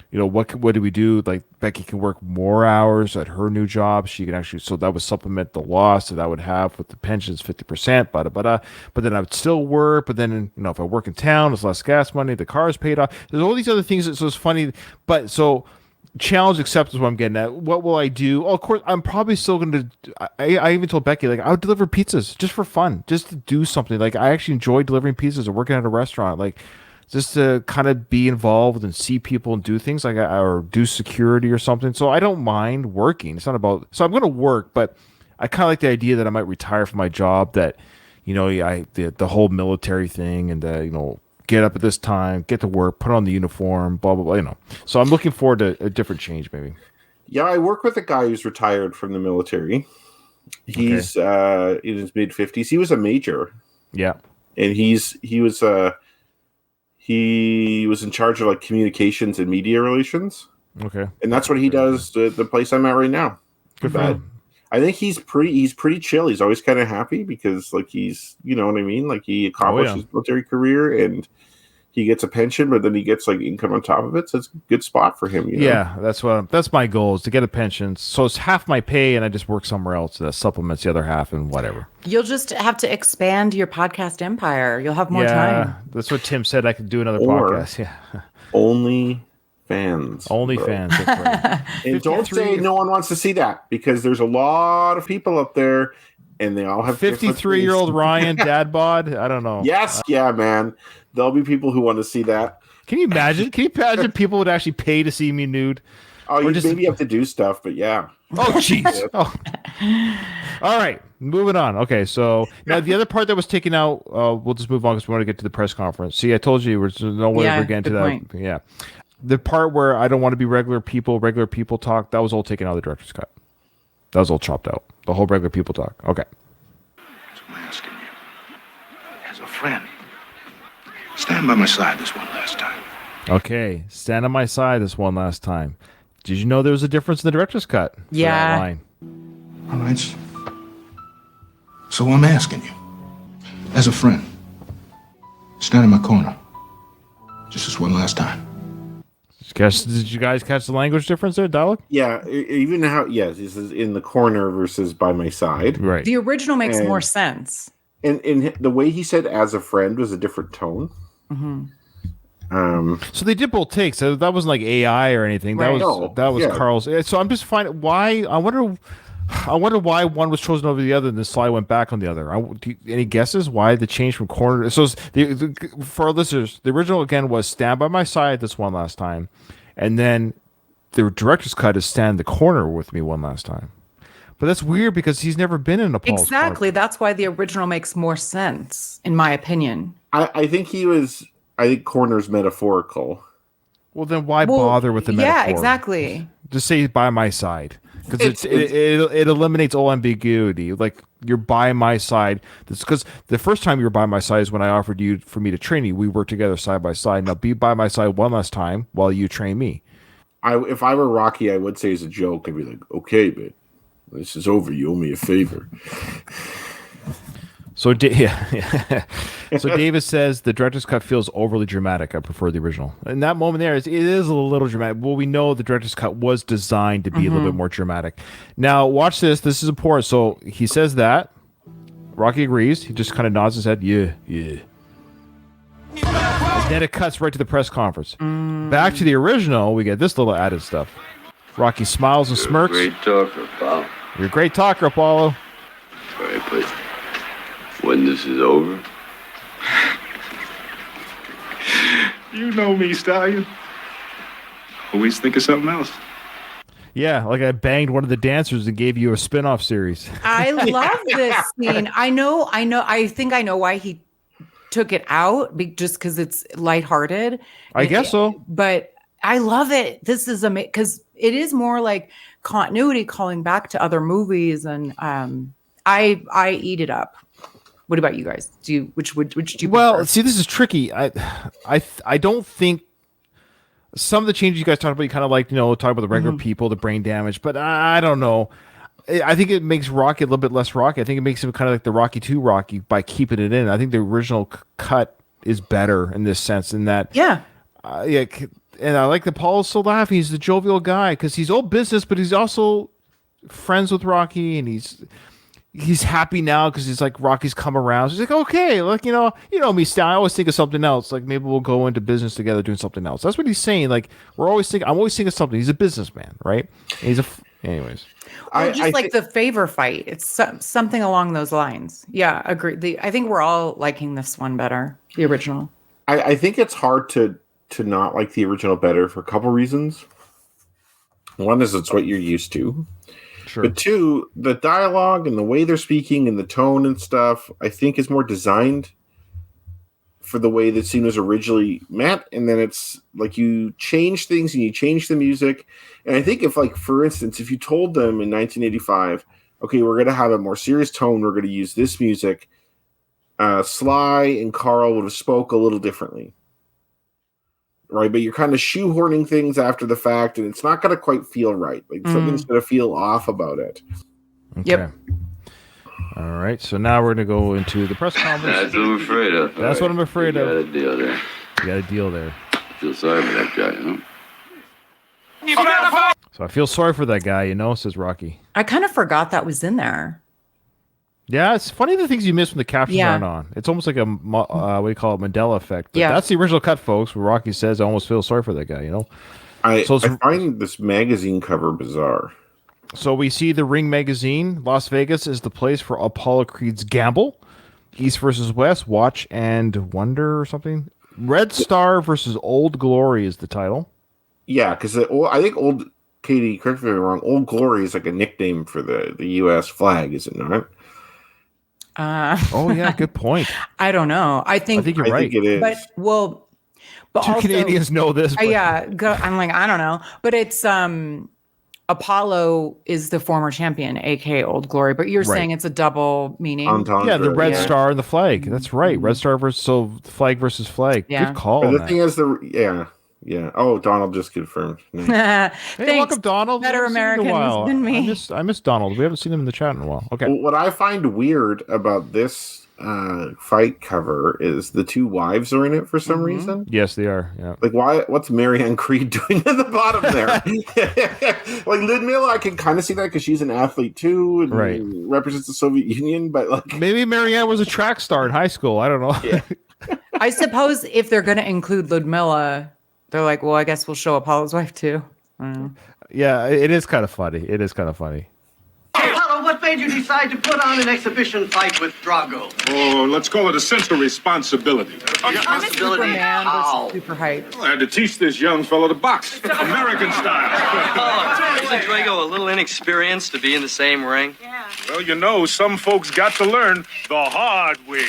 you know, what do we do? Like, Becky can work more hours at her new job. She can actually, so that would supplement the loss that I would have with the pensions, 50%, but then I would still work. But then, you know, if I work in town, there's less gas money, the car's paid off. There's all these other things. So it's funny. But so challenge acceptance is what I'm getting at. What will I do? Oh, of course, I'm probably still going to, I even told Becky, like, I would deliver pizzas just for fun, just to do something. Like, I actually enjoy delivering pizzas or working at a restaurant. Like, just to kind of be involved and see people and do things like, or do security or something. So I don't mind working. It's not about, so I'm going to work, but I kind of like the idea that I might retire from my job, that, you know, the whole military thing, and you know, get up at this time, get to work, put on the uniform, blah, blah, blah, you know. So I'm looking forward to a different change, maybe. Yeah. I work with a guy who's retired from the military. He's in his mid 50s. He was a major. Yeah. And he was He was in charge of like communications and media relations. Okay. And that's what he does at the place I'm at right now. Good for him. I think he's pretty chill. He's always kind of happy because like he's, you know what I mean? Like he accomplished his military career and he gets a pension, but then he gets like income on top of it. So it's a good spot for him. You know? Yeah, that's my goal is to get a pension. So it's half my pay and I just work somewhere else that supplements the other half and whatever. You'll just have to expand your podcast empire. You'll have more time. That's what Tim said. I could do another podcast. Yeah. Only fans. That's right. And don't say no one wants to see that because there's a lot of people up there and they all have 53-year-old Ryan dad bod. I don't know. Yes, yeah, man. There'll be people who want to see that. Can you imagine? Can you imagine people would actually pay to see me nude? Oh, you maybe have to do stuff, but yeah. Oh, jeez. Oh. All right, moving on. Okay, so now the other part that was taken out, we'll just move on because we want to get to the press conference. See, I told you there's no way we're getting to that. Point. Yeah. The part where I don't want to be regular people talk, that was all taken out of the director's cut. That was all chopped out. The whole regular people talk. Okay. So I'm asking you, as a friend, stand by my side this one last time. Okay, stand on my side this one last time. Did you know there was a difference in the director's cut? Yeah. That line? All right. So I'm asking you, as a friend, stand in my corner. Just this one last time. Did you guys catch the language difference there, Dalek? Yeah, even this is in the corner versus by my side. Right. The original makes more sense. And the way he said "as a friend" was a different tone. Mm-hmm. So they did both takes. So that wasn't like AI or anything. That was Carl's. So I'm just finding why. I wonder why one was chosen over the other, and the slide went back on the other. Any guesses why the change from corner? So for our listeners, the original again was "Stand by my side" this one last time, and then the director's cut is "Stand in the corner with me" one last time. But that's weird because he's never been in a Paul's Exactly. corner. That's why the original makes more sense, in my opinion. I think he was. I think corner's metaphorical. Well, then why bother with the metaphor? Yeah, exactly. Just say "by my side." Because it eliminates all ambiguity. Like you're by my side. Because the first time you were by my side is when I offered you for me to train you. We worked together side by side. Now be by my side one last time while you train me. If I were Rocky, I would say as a joke, I'd be like, "Okay, but this is over. You owe me a favor." So so Davis says the director's cut feels overly dramatic. I prefer the original. In that moment there, it is a little dramatic. Well, we know the director's cut was designed to be a little bit more dramatic. Now, watch this. This is important. So he says that. Rocky agrees. He just kind of nods his head. Yeah. And then it cuts right to the press conference. Back to the original, we get this little added stuff. Rocky smiles and smirks. Great talker, Apollo. You're a great talker, Apollo. All right, but when this is over, You know me, Stallion. Always think of something else. Yeah, like I banged one of the dancers and gave you a spin-off series. I love this scene. I think I know why he took it out, just because it's lighthearted. I guess so. But I love it. This is amazing because it is more like continuity, calling back to other movies, and I eat it up. What about you guys? Which do you Well, prefer? see, this is tricky. I don't think some of the changes you guys talked about, you kind of like, talk about the regular people, the brain damage, but I don't know. I think it makes Rocky a little bit less Rocky. I think it makes him kind of like the Rocky 2 Rocky by keeping it in. I think the original cut is better in this sense, in that, and I like that Paul's so laughing. He's the jovial guy because he's old business, but he's also friends with Rocky, and he's happy now because he's like, Rocky's come around. So he's like, okay, like, you know me, Stan. I always think of something else. Like maybe we'll go into business together doing something else. That's what he's saying. Like I'm always thinking of something. He's a businessman, right? And anyways. Or just like the favor fight. It's something along those lines. Yeah, agree. I think we're all liking this one better, the original. I think it's hard to not like the original better for a couple reasons. One is it's what you're used to. Sure. But two, the dialogue and the way they're speaking and the tone and stuff, I think is more designed for the way the scene was originally meant. And then it's like you change things and you change the music. And I think if, like, for instance, if you told them in 1985, okay, we're going to have a more serious tone, we're going to use this music, Sly and Carl would have spoke a little differently. right? But you're kind of shoehorning things after the fact, and it's not going to quite feel right. Like something's going to feel off about it. Okay. Yep. All right. So now we're going to go into the press conference. That's what I'm afraid of. That's what I'm afraid of. You got a deal there. You got a deal there. I feel sorry for that guy, huh? So I feel sorry for that guy, says Rocky. I kind of forgot that was in there. Yeah, it's funny the things you miss when the captions aren't on. It's almost like a what do you call it, Mandela effect. But that's the original cut, folks. Where Rocky says, "I almost feel sorry for that guy." I find this magazine cover bizarre. So we see the Ring magazine. Las Vegas is the place for Apollo Creed's gamble. East versus West, watch and wonder or something. Red Star versus Old Glory is the title. Yeah, because I think Katie, correct me if I'm wrong, Old Glory is like a nickname for the U.S. flag, is it not? Oh yeah, good point. I don't know. I think you're right. I think it is. But two also, Canadians know this. But... I'm like, I don't know. But it's Apollo is the former champion, aka Old Glory. But you're saying it's a double meaning. Entendre, yeah, the Red Star and the flag. That's right. Red Star versus flag versus flag. Yeah. Good call. But the thing is, yeah. Oh, Donald just confirmed. Hey, welcome, Donald. Better Americans than me. I miss Donald. We haven't seen him in the chat in a while. Okay. What I find weird about this fight cover is the two wives are in it for some reason. Yes, they are. Yeah. Like, why? What's Marianne Creed doing at the bottom there? Like Ludmilla, I can kind of see that because she's an athlete too, and represents the Soviet Union. But like, maybe Marianne was a track star in high school. I don't know. Yeah. I suppose if they're going to include Ludmilla, they're like, well, I guess we'll show Apollo's wife too. I don't know. Yeah, it is kind of funny. Apollo, what made you decide to put on an exhibition fight with Drago? Oh, let's call it a sense of responsibility. Superman versus Super Height. I had to teach this young fellow to box, American style. Isn't Drago a little inexperienced to be in the same ring? Yeah. Well, some folks got to learn the hard way.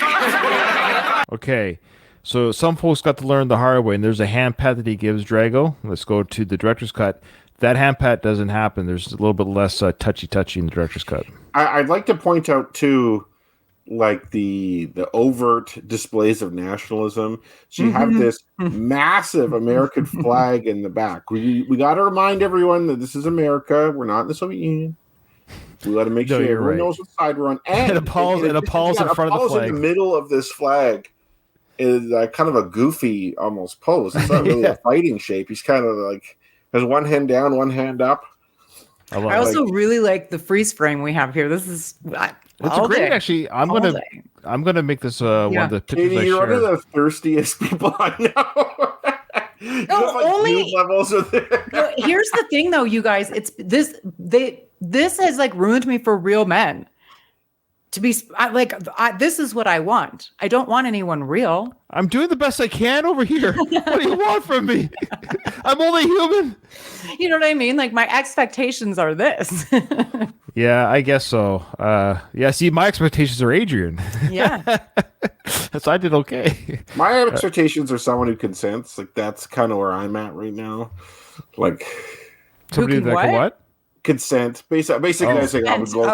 Okay. So some folks got to learn the hard way, and there's a hand pat that he gives Drago. Let's go to the director's cut. That hand pat doesn't happen. There's a little bit less touchy in the director's cut. I'd like to point out too, like the overt displays of nationalism. So you have this massive American flag in the back. We got to remind everyone that this is America. We're not in the Soviet Union. We got to make sure everyone knows what side we're on. And Apollo's in front of the flag. In the middle of this flag is kind of a goofy almost pose. It's not really a fighting shape. He's kind of like has one hand down, one hand up. I also really like the freeze frame we have here. This is it's great. Actually, I'm gonna make this one of the pictures. Katie, you're one of the thirstiest people I know. Levels with it. No, here's the thing, though, you guys. It's this has like ruined me for real men. To be this is what I want. I don't want anyone real. I'm doing the best I can over here. What do you want from me? I'm only human. You know what I mean? Like my expectations are this. Yeah, I guess so. See, my expectations are Adrian. Yeah. So I did okay. My expectations are someone who consents. Like that's kind of where I'm at right now. Like somebody that can what? Consent. Basically, I say I would go.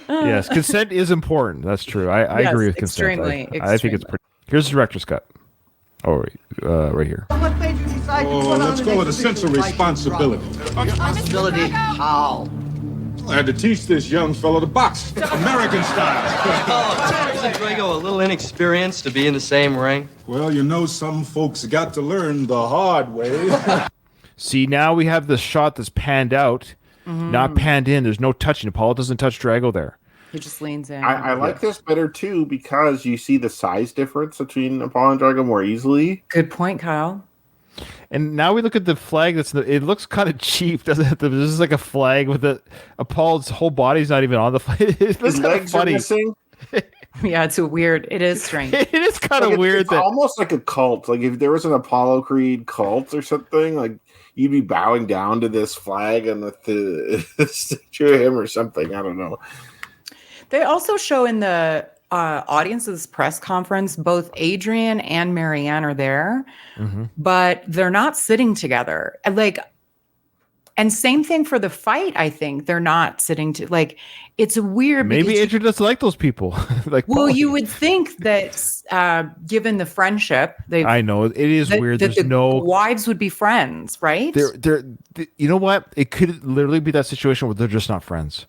Yes, consent is important. That's true. I agree with consent. I think it's pretty. Here's the director's cut. Oh, right here. What made you decide to put on let's call it a sense of responsibility. Responsibility? How? I had to teach this young fellow to box, American style. Isn't Drago a little inexperienced to be in the same ring? Well, some folks got to learn the hard way. See, now we have the shot that's panned out, not panned in. There's no touching. Apollo doesn't touch Drago there. He just leans in. I like this better, too, because you see the size difference between Apollo and Drago more easily. Good point, Kyle. And now we look at the flag. It looks kind of cheap, doesn't it? This is like a flag with Apollo's whole body's not even on the flag. His legs are missing. Yeah, it's weird. It is strange. It is kind of weird. It's almost like a cult. Like if there was an Apollo Creed cult or something, like you'd be bowing down to this flag and with the statue of him or something. I don't know. They also show in the audience of this press conference, both Adrian and Marianne are there, but they're not sitting together. Like, And same thing for the fight. I think they're not sitting to like. It's weird. Maybe Adrian doesn't like those people. Like, well, you would think that given the friendship, I know it is weird. There's the wives would be friends, right? They're you know what? It could literally be that situation where they're just not friends.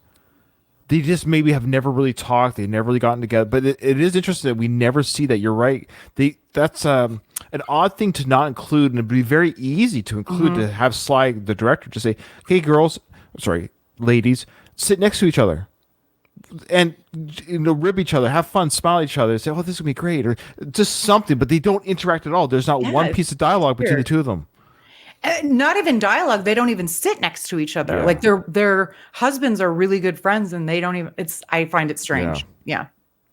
They just maybe have never really talked. They've never really gotten together. But it is interesting that we never see that. You're right. That's an odd thing to not include, and it'd be very easy to include to have Sly, the director, to say, "Hey, ladies, sit next to each other, and rib each other, have fun, smile at each other, say, oh, this is gonna be great," or just something. But they don't interact at all. There's not one piece of dialogue between the two of them. Not even dialogue. They don't even sit next to each other. Yeah. Like their husbands are really good friends, and they don't even. I find it strange. Yeah.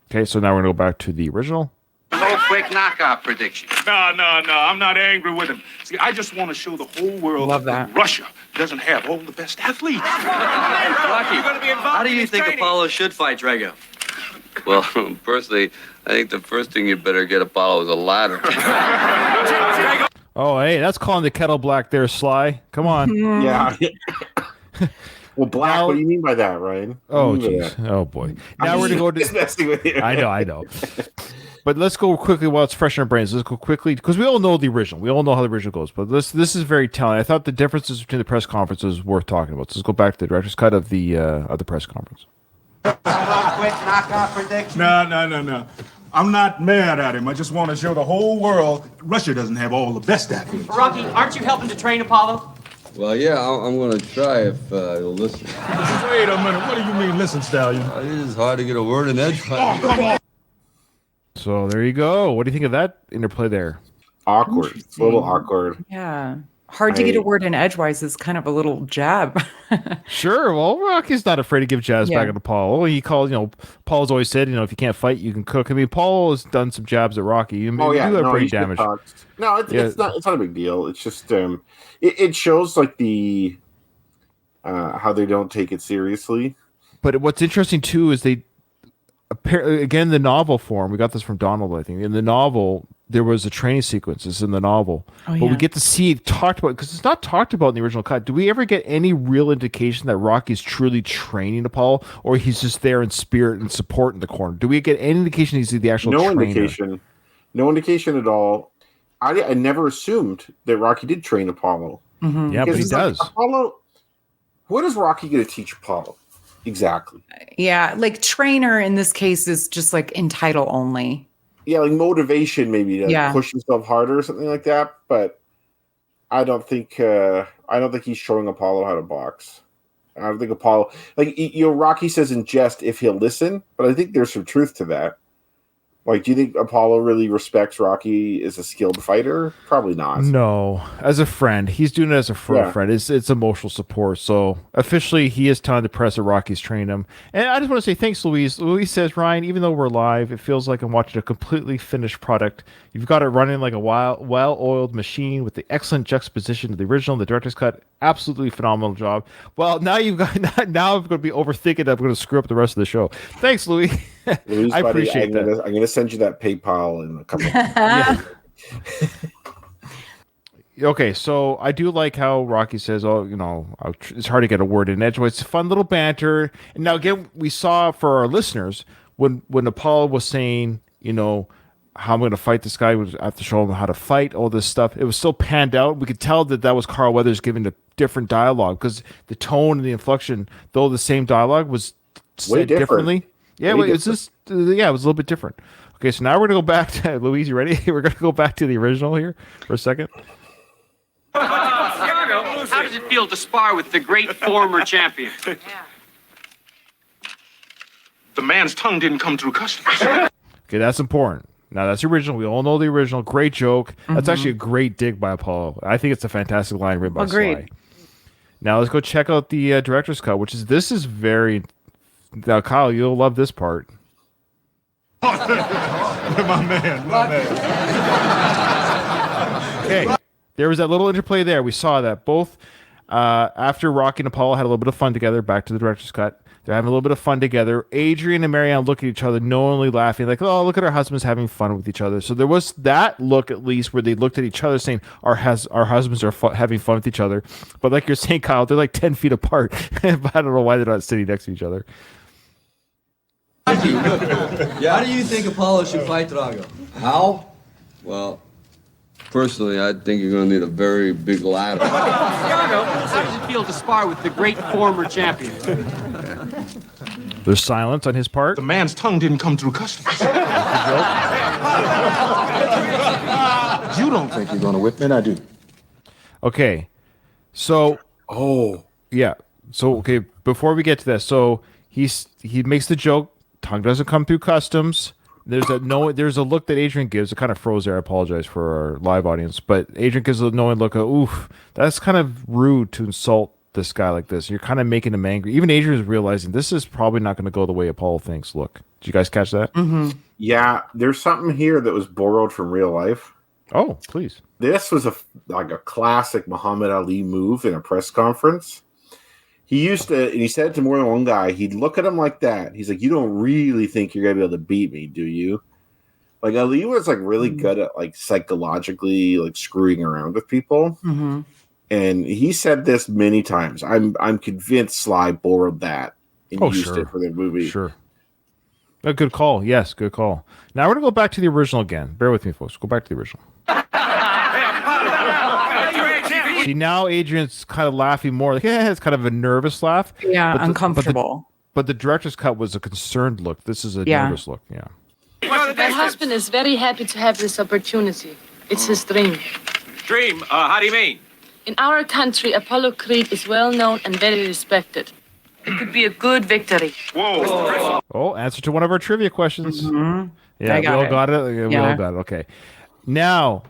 Okay, so now we're gonna go back to the original. No quick knockout prediction. No. I'm not angry with him. See, I just want to show the whole world that Russia doesn't have all the best athletes. Rocky, how do you think Apollo should fight Drago? Well, personally, I think the first thing you better get Apollo is a ladder. Oh, hey, that's calling the kettle black there, Sly. Come on. Yeah. Well, black, what do you mean by that, Ryan? Oh, jeez. Oh, boy. Now we're going to go to... messing with you. I know. But let's go quickly while it's fresh in our brains. Let's go quickly, because we all know the original. We all know how the original goes. But this is very telling. I thought the differences between the press conferences was worth talking about. So let's go back to the director's cut of the press conference. No quick knockout prediction. No. I'm not mad at him. I just want to show the whole world Russia doesn't have all the best athletes. Rocky, aren't you helping to train Apollo? Well, yeah, I'm going to try if you'll listen. Wait a minute. What do you mean, listen, Stallion? It is hard to get a word in edgewise. Oh, come on. So there you go. What do you think of that interplay there? Awkward. It's a little awkward. Yeah. Hard to get a word in edgewise is kind of a little jab. Sure. Well, Rocky's not afraid to give jabs back at Paul. He calls, Paul's always said, if you can't fight, you can cook. I mean, Paul has done some jabs at Rocky. You do have brain damage. No, it's not a big deal. It's just it shows like the how they don't take it seriously. But what's interesting too is again, the novel form, we got this from Donald, I think. In the novel, there was a training sequences in the novel, but we get to see it talked about, because it's not talked about in the original cut. Do we ever get any real indication that Rocky's truly training Apollo, or he's just there in spirit and support in the corner? Do we get any indication he's the actual trainer? No indication at all. I never assumed that Rocky did train Apollo. Mm-hmm. Yeah, but he does. Like, Apollo, what is Rocky going to teach Apollo? Exactly. Yeah, like trainer in this case is just like in title only. Yeah, like motivation maybe to push himself harder or something like that. But I don't think he's showing Apollo how to box. I don't think Apollo, Rocky says in jest if he'll listen, but I think there's some truth to that. Like, do you think Apollo really respects Rocky as a skilled fighter? Probably not. No, as a friend, he's doing it as a friend. It's emotional support. So officially, he is telling the press that Rocky's trained him. And I just want to say thanks, Louise. Louise says, Ryan, even though we're live, it feels like I'm watching a completely finished product. You've got it running like a well-oiled machine with the excellent juxtaposition of the original, the director's cut. Absolutely phenomenal job. Well, now I'm going to be overthinking that I'm going to screw up the rest of the show. Thanks, Louise. Louise, I appreciate that. I'm going to send you that PayPal in a couple Okay, so I do like how Rocky says, it's hard to get a word in edgewise. It's a fun little banter. And now, again, we saw for our listeners, when Apollo was saying, how I'm going to fight this guy, I have to show him how to fight, all this stuff. It was still panned out. We could tell that was Carl Weathers giving a different dialogue, because the tone and the inflection, though the same dialogue, was said differently. Yeah, it was a little bit different. Okay, so now we're going to go back to, Louise, you ready? We're going to go back to the original here for a second. How does it feel to spar with the great former champion? The man's tongue didn't come through customs. Okay, that's important. Now, that's the original. We all know the original. Great joke. Mm-hmm. That's actually a great dig by Apollo. I think it's a fantastic line written by Sly. Now, let's go check out the director's cut, this is very... Now, Kyle, you'll love this part. My man. Okay, there was that little interplay there. We saw that both after Rocky and Apollo had a little bit of fun together, back to the director's cut. They're having a little bit of fun together. Adrian and Marianne look at each other, knowingly laughing, like, oh, look at our husbands having fun with each other. So there was that look, at least, where they looked at each other saying, our husbands are having fun with each other. But like you're saying, Kyle, they're like 10 feet apart. But I don't know why they're not sitting next to each other. Yeah. How do you think Apollo should fight Drago? How? Well, personally, I think you're going to need a very big ladder. Drago, how does it feel to spar with the great former champion? There's silence on his part. The man's tongue didn't come through customs. You don't think you're going to whip me, and I do. Okay. So. Oh. Yeah. So, okay, before we get to this, so he makes the joke, tongue doesn't come through customs. There's a look that Adrian gives. It kind of froze there. I apologize for our live audience, but Adrian gives a knowing look of, oof, that's kind of rude to insult this guy like this. You're kind of making him angry. Even Adrian is realizing this is probably not going to go the way Apollo thinks. Look, did you guys catch that? Mm-hmm. Yeah, there's something here that was borrowed from real life. Oh, please. This was a classic Muhammad Ali move in a press conference. He used to, and he said it to more than one guy, he'd look at him like that. He's like, you don't really think you're going to be able to beat me, do you? Like, Ali was, like, really good at, like, psychologically, like, screwing around with people. Mm-hmm. And he said this many times. I'm convinced Sly borrowed that and used it for the movie. Sure. A good call. Yes, good call. Now we're going to go back to the original again. Bear with me, folks. Go back to the original. See, now Adrian's kind of laughing more. Like, it's kind of a nervous laugh. Yeah, uncomfortable. But the director's cut was a concerned look. This is a nervous look. Yeah. My husband is very happy to have this opportunity. It's his dream. Dream? How do you mean? In our country, Apollo Creed is well known and very respected. It could be a good victory. Whoa. Oh, answer to one of our trivia questions. Mm-hmm. Yeah, we all got it. Yeah, we all got it. Okay. Now,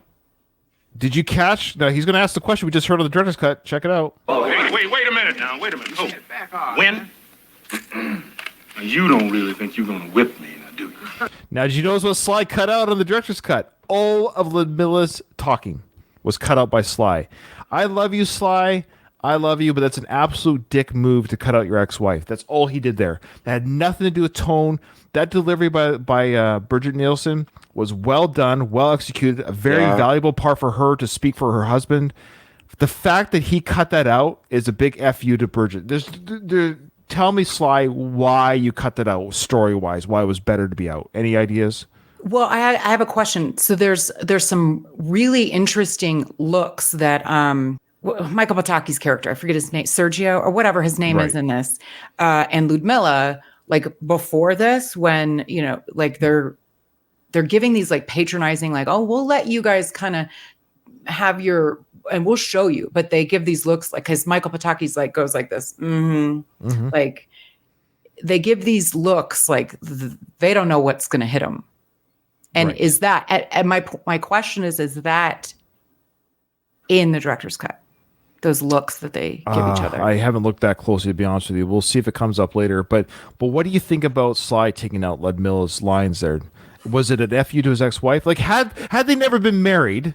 did you catch? Now, he's going to ask the question we just heard on the director's cut. Check it out. Oh, wait a minute now. Wait a minute. Oh. When? Now, you don't really think you're going to whip me, now, do you? Now, did you notice what Sly cut out on the director's cut? All of Ludmilla's talking was cut out by Sly. I love you, Sly. I love you, but that's an absolute dick move to cut out your ex-wife. That's all he did there. That had nothing to do with tone. That delivery by Bridget Nielsen was well done, well executed, a very valuable part for her to speak for her husband. The fact that he cut that out is a big F you to Bridget. Tell me, Sly, why you cut that out story-wise, why it was better to be out. Any ideas? Well, I have a question. So there's some really interesting looks that Michael Pataki's character, I forget his name, Sergio or whatever his name is in this, and Ludmilla, like before this, when like they're giving these like patronizing, like, oh, we'll let you guys kind of have your, and we'll show you, but they give these looks like, because Michael Pataki's like goes like this, like they give these looks like they don't know what's going to hit them. And is that, and my question is that in the director's cut? Those looks that they give each other. I haven't looked that closely, to be honest with you. We'll see if it comes up later. But what do you think about Sly taking out Ludmilla's lines there? Was it an F you to his ex-wife? Like, had they never been married,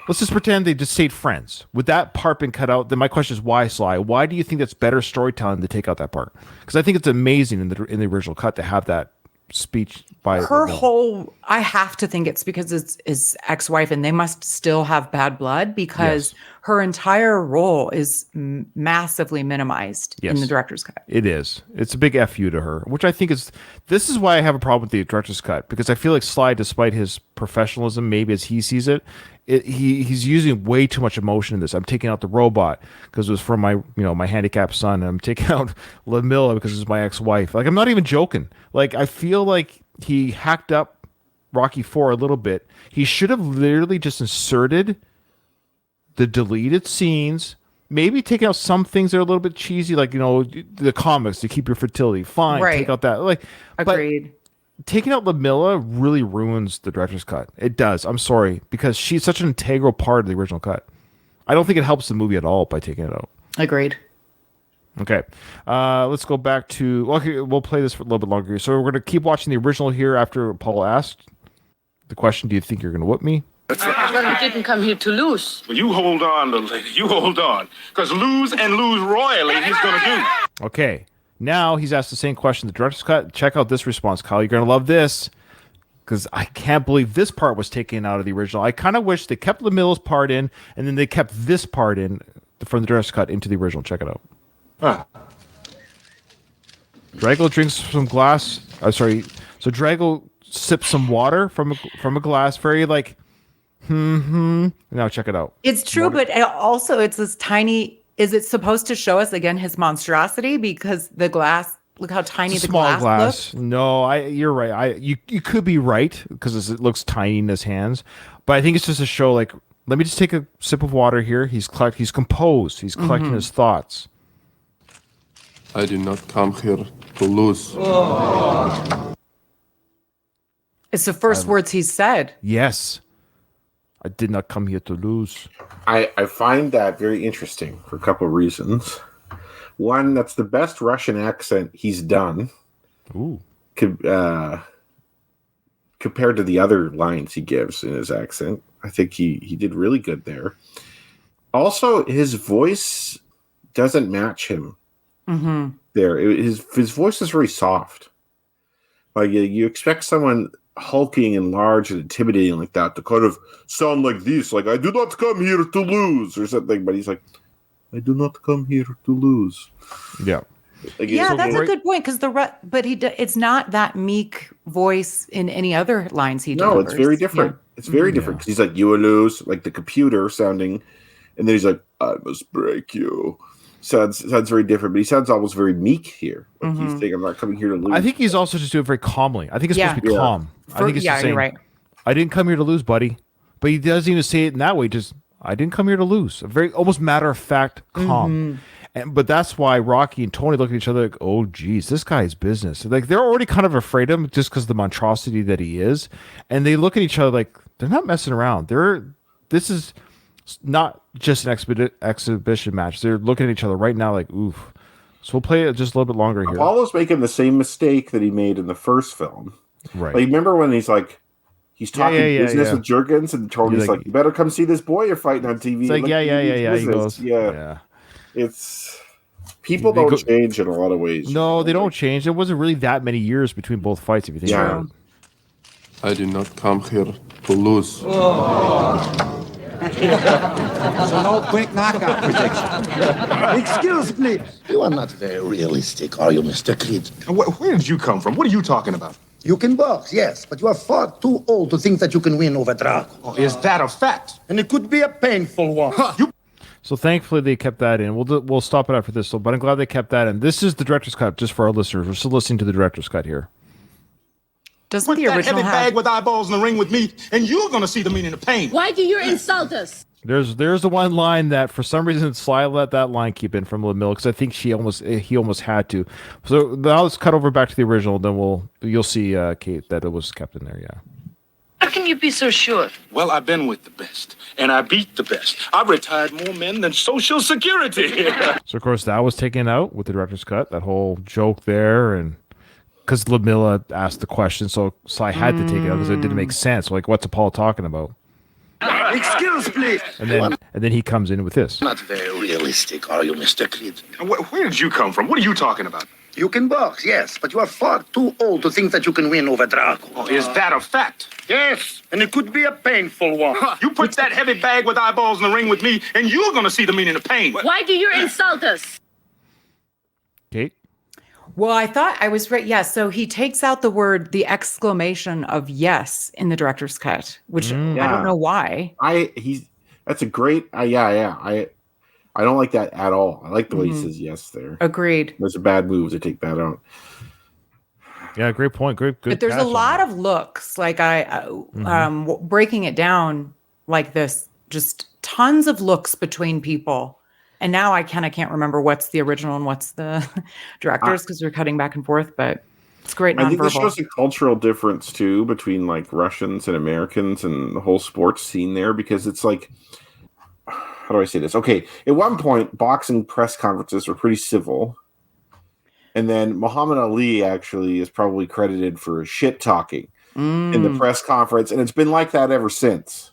let's just pretend they just stayed friends. Would that part been cut out? Then my question is, why, Sly? Why do you think that's better storytelling to take out that part? Because I think it's amazing in the original cut to have that speech by her whole. I have to think it's because it's his ex-wife, and they must still have bad blood because her entire role is massively minimized in the director's cut. It is. It's a big FU to her, which I think is. This is why I have a problem with the director's cut, because I feel like Sly, despite his professionalism, maybe as he sees it, he's using way too much emotion in this. I'm taking out the robot because it was from my my handicapped son, and I'm taking out Ludmilla because it's my ex-wife. Like, I'm not even joking. Like, I feel like he hacked up Rocky IV a little bit. He should have literally just inserted the deleted scenes, maybe taking out some things that are a little bit cheesy, like the comics to keep your fertility. Fine, take out that. Like, agreed. But taking out Ludmilla really ruins the director's cut. It does. I'm sorry, because she's such an integral part of the original cut. I don't think it helps the movie at all by taking it out. Agreed. Okay, let's go back to. Okay, we'll play this for a little bit longer. So we're going to keep watching the original here after Paul asked the question, do you think you're going to whip me? Well, he didn't come here to lose. Well, you hold on, little lady. You hold on. Because lose and lose royally he's going to do. Okay, Now he's asked the same question. The director's cut. Check out this response, Kyle. You're gonna love this because I can't believe this part was taken out of the original. I kind of wish they kept LaMilla's part in, and then they kept this part in from the director's cut into the original. Check it out. Drago drinks some glass. So Drago sips some water from a glass. Very like, Now check it out. It's true, but also it's this tiny. Is it supposed to show us again his monstrosity because the glass? Look how tiny the small glass looks. No, you're right. You could be right because it looks tiny in his hands, but I think it's just to show like, let me just take a sip of water here. He's composed. He's collecting his thoughts. I did not come here to lose. It's the first words he said. Yes. I did not come here to lose. I find that very interesting for a couple of reasons. One, that's the best Russian accent he's done. Ooh. Compared to the other lines he gives in his accent. I think he did really good there. Also, his voice doesn't match him there. His voice is very soft. Like you expect someone hulking and large and intimidating like that to kind of sound like this, like I do not come here to lose or something, but he's like, I do not come here to lose. Yeah. Like, Yeah, that's a good point because it's not that meek voice in any other lines he delivers. No, it's very different. Yeah. It's very different because he's like, you will lose, like the computer sounding, and then he's like, I must break you. Sounds very different, but he sounds almost very meek here. Like he's saying, I'm not coming here to lose. I think he's also just doing it very calmly. I think it's supposed to be calm. I think it's just saying, you're right. I didn't come here to lose, buddy. But he doesn't even say it in that way. Just, I didn't come here to lose. A very almost matter of fact, calm. But that's why Rocky and Tony look at each other like, oh, geez, this guy's business. Like they're already kind of afraid of him just because of the monstrosity that he is. And they look at each other like they're not messing around. This is not just an exhibition match. They're looking at each other right now like, oof. So we'll play it just a little bit longer here. Apollo's making the same mistake that he made in the first film. Right. Like, remember when he's talking business with Jurgens and Tony's like, you better come see this boy you're fighting on TV. It's like, he goes, yeah. It's people don't change in a lot of ways. No, they don't change. There wasn't really that many years between both fights, if you think about it. I did not come here to lose. So no quick knockout prediction. Excuse me. You are not very realistic, are you, Mr. Creed? Where did you come from? What are you talking about? You can box, yes, but you are far too old to think that you can win over Drago. Oh, is that a fact? And it could be a painful one. So thankfully they kept that in. We'll stop it after this, but I'm glad they kept that in. This is the director's cut, just for our listeners. We're still listening to the director's cut here. Doesn't the original heavy bag with eyeballs in the ring with me, and you're going to see the meaning of pain. Why do you insult us? There's the one line that for some reason Sly let that line keep in from LaMille because I think he almost had to. So now let's cut over back to the original. Then you'll see Kate that it was kept in there. Yeah. How can you be so sure? Well, I've been with the best, and I beat the best. I've retired more men than Social Security. So of course that was taken out with the director's cut. That whole joke there and. Because LaMilla asked the question, so Sly had to take it out because it didn't make sense. Like, what's Apollo talking about? Excuse me. And then he comes in with this. Not very realistic, are you, Mr. Creed? Where did you come from? What are you talking about? You can box, yes, but you are far too old to think that you can win over Drago. Oh, is that a fact? Yes, and it could be a painful one. You put that heavy bag with eyeballs in the ring with me, and you're going to see the meaning of pain. Why do you insult us? Kate? Well, I thought I was right. Yeah. So he takes out the exclamation of yes in the director's cut, which I don't know why. That's a great, I don't like that at all. I like the way he says yes there. Agreed. There's a bad move to take that out. Yeah, great point. Good. But there's a lot of looks like breaking it down like this, just tons of looks between people. And now I can't remember what's the original and what's the director's because we're cutting back and forth, but it's great nonverbal. I think this shows a cultural difference too between like Russians and Americans and the whole sports scene there because it's like, how do I say this? Okay, at one point, boxing press conferences were pretty civil. And then Muhammad Ali actually is probably credited for shit talking in the press conference. And it's been like that ever since.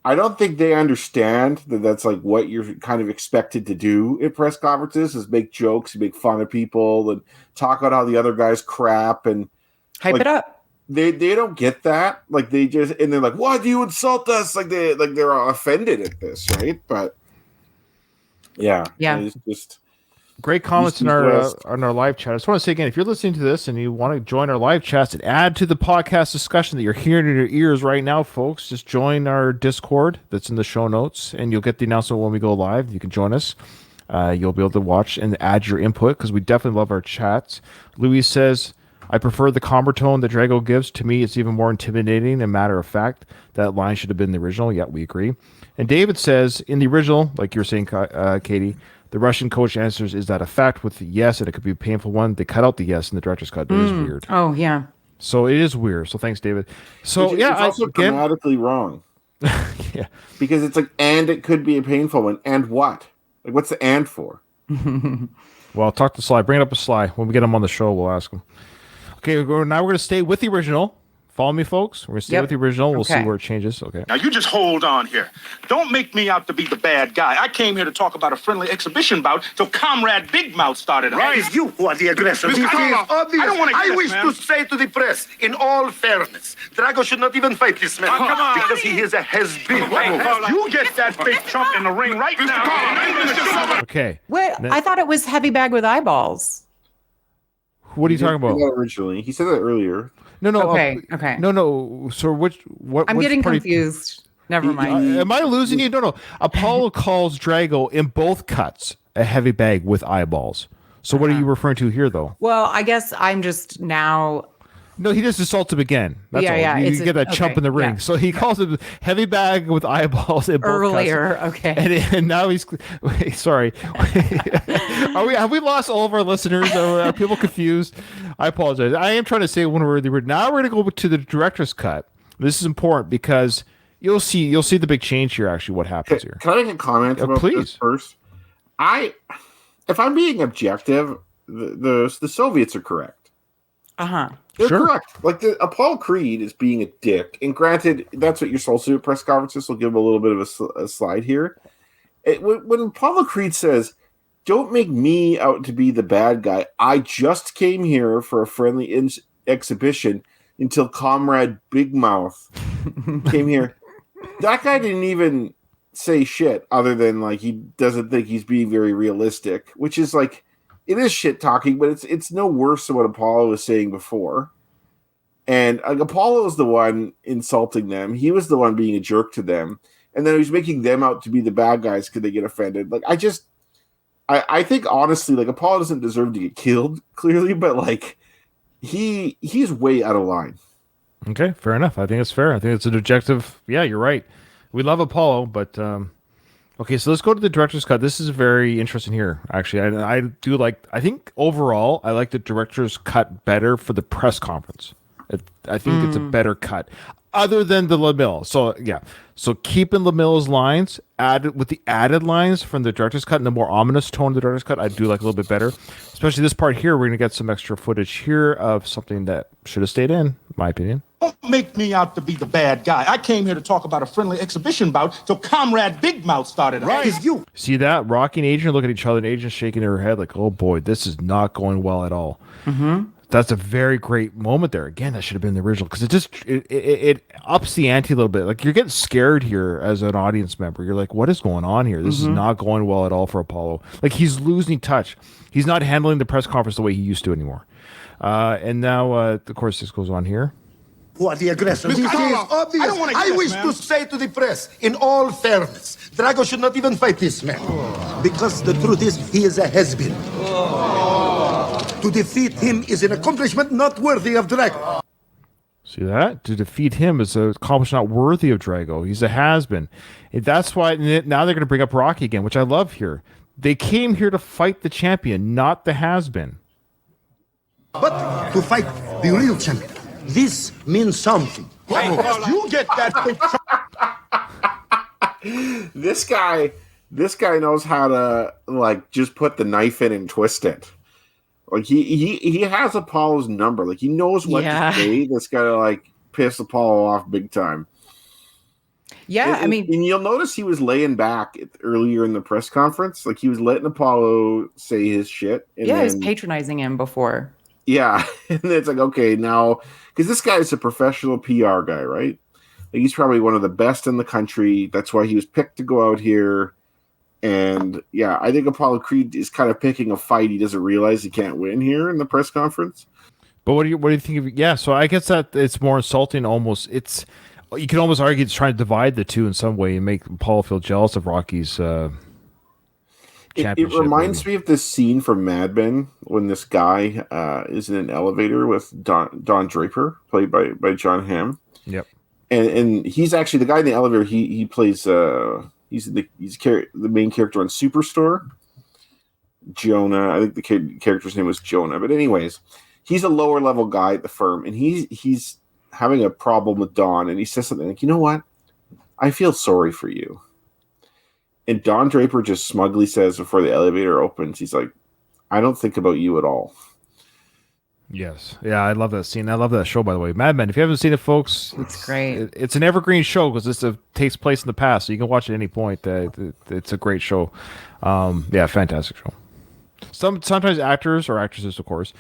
I don't think they understand that that's like what you're kind of expected to do at press conferences is make jokes, make fun of people, and talk about how the other guy's crap and hype it up. They don't get that. Like they just and they're like, "Why do you insult us?" Like they're offended at this, right? But yeah, it's just great comments in our live chat. I just want to say again, if you're listening to this and you want to join our live chats and add to the podcast discussion that you're hearing in your ears right now, folks, just join our Discord that's in the show notes, and you'll get the announcement when we go live. You can join us. You'll be able to watch and add your input because we definitely love our chats. Louis says, I prefer the calmer tone that Drago gives. To me, it's even more intimidating and matter of fact. That line should have been the original. Yeah, we agree. And David says, in the original, like you're saying, Katie, the Russian coach answers, is that a fact with the yes, and it could be a painful one. They cut out the yes in the director's cut. It is weird. Oh, yeah. So it is weird. So thanks, David. So it's also grammatically wrong. Yeah. Because it's like, and it could be a painful one. And what? Like, what's the and for? Well, talk to Sly. Bring it up with Sly. When we get him on the show, we'll ask him. Okay, now we're going to stay with the original. Follow me, folks. We're going to stay with the original. We'll see where it changes. Okay. Now, you just hold on here. Don't make me out to be the bad guy. I came here to talk about a friendly exhibition bout till Comrade Big Mouth started. Right. It's you who are the aggressor. Mr. Karloff, obvious. I don't want to I wish to say to the press, in all fairness, Drago should not even fight this man. Oh, come on. Because he is a has-been. You get that big chump in the ring right now. Okay. Wait, I thought it was heavy bag with eyeballs. What are you talking about? Originally, he said that earlier. No. Okay. No. So what? I'm getting confused. Never mind. Am I losing you? No. Apollo calls Drago in both cuts a heavy bag with eyeballs. So what are you referring to here, though? Well, I guess I'm just now. No, he just assaults him again. That's all. Yeah. You get that chump in the ring. Yeah. So he calls him heavy bag with eyeballs in both earlier. cuts. Okay. And now he's sorry. Have we lost all of our listeners? Are people confused? I apologize. I am trying to say when we're now we're going to go to the director's cut. This is important because you'll see the big change here. Actually, what happens here? Can I make a comment about this first? If I'm being objective, the Soviets are correct. They're correct. Like Apollo Creed is being a dick, and granted, that's what you're supposed to do at press conferences. So we'll give him a little bit of a slide here. When Apollo Creed says, "Don't make me out to be the bad guy. I just came here for a friendly exhibition until Comrade Big Mouth came here." That guy didn't even say shit other than like he doesn't think he's being very realistic, which is like. It is shit talking, but it's no worse than what Apollo was saying before. And like, Apollo was the one insulting them. He was the one being a jerk to them. And then he was making them out to be the bad guys because they get offended. Like I think honestly, like Apollo doesn't deserve to get killed, clearly, but like he's way out of line. Okay, fair enough. I think it's fair. I think it's an objective. Yeah, you're right. We love Apollo, but okay, so let's go to the director's cut. This is very interesting here, actually. I do like. I think overall, I like the director's cut better for the press conference. I think it's a better cut, other than the LaMille. So yeah, so keeping LaMille's lines added with the added lines from the director's cut and the more ominous tone of the director's cut, I do like a little bit better. Especially this part here, we're gonna get some extra footage here of something that should have stayed in my opinion. Don't make me out to be the bad guy. I came here to talk about a friendly exhibition bout till Comrade Big Mouth started. Right. It's you. See that? Rocky and Adrian look at each other and Adrian shaking her head like, oh boy, this is not going well at all. Mm-hmm. That's a very great moment there. Again, that should have been the original because it ups the ante a little bit. Like you're getting scared here as an audience member. You're like, what is going on here? This is not going well at all for Apollo. Like he's losing touch. He's not handling the press conference the way he used to anymore. And now, of course, this goes on here. Who are the aggressors? This is obvious. I wish to say to the press, in all fairness, Drago should not even fight this man. Because the truth is, he is a has-been. To defeat him is an accomplishment not worthy of Drago. See that? To defeat him is an accomplishment not worthy of Drago. He's a has-been. And that's why now they're going to bring up Rocky again, which I love here. They came here to fight the champion, not the has-been. But to fight the real champion. This means something. Hey, you get that big This guy knows how to like just put the knife in and twist it. Like he has Apollo's number. Like he knows what to say. That's gotta like piss Apollo off big time. Yeah, I mean, and you'll notice he was laying back earlier in the press conference, like he was letting Apollo say his shit. And he was patronizing him before. Yeah, and it's like, okay, now because this guy is a professional PR guy, right? Like, he's probably one of the best in the country. That's why he was picked to go out here. And yeah, I think Apollo Creed is kind of picking a fight he doesn't realize he can't win here in the press conference. But what do you think of? Yeah, so I guess that it's more insulting. Almost, you can almost argue it's trying to divide the two in some way and make Paul feel jealous of Rocky's championship. It reminds me of this scene from Mad Men when this guy is in an elevator with Don Draper, played by John Hamm. Yep. And he's actually the guy in the elevator. He plays he's the main character on Superstore. Jonah, I think the character's name was Jonah. But anyways, he's a lower level guy at the firm, and he's having a problem with Don, and he says something like, "You know what? I feel sorry for you." And Don Draper just smugly says before the elevator opens, he's like, "I don't think about you at all." Yes. Yeah, I love that scene. I love that show, by the way. Mad Men, if you haven't seen it, folks, it's great. It's an evergreen show because this takes place in the past, so you can watch it at any point. It's a great show. Yeah, fantastic show. Sometimes actors or actresses, of course,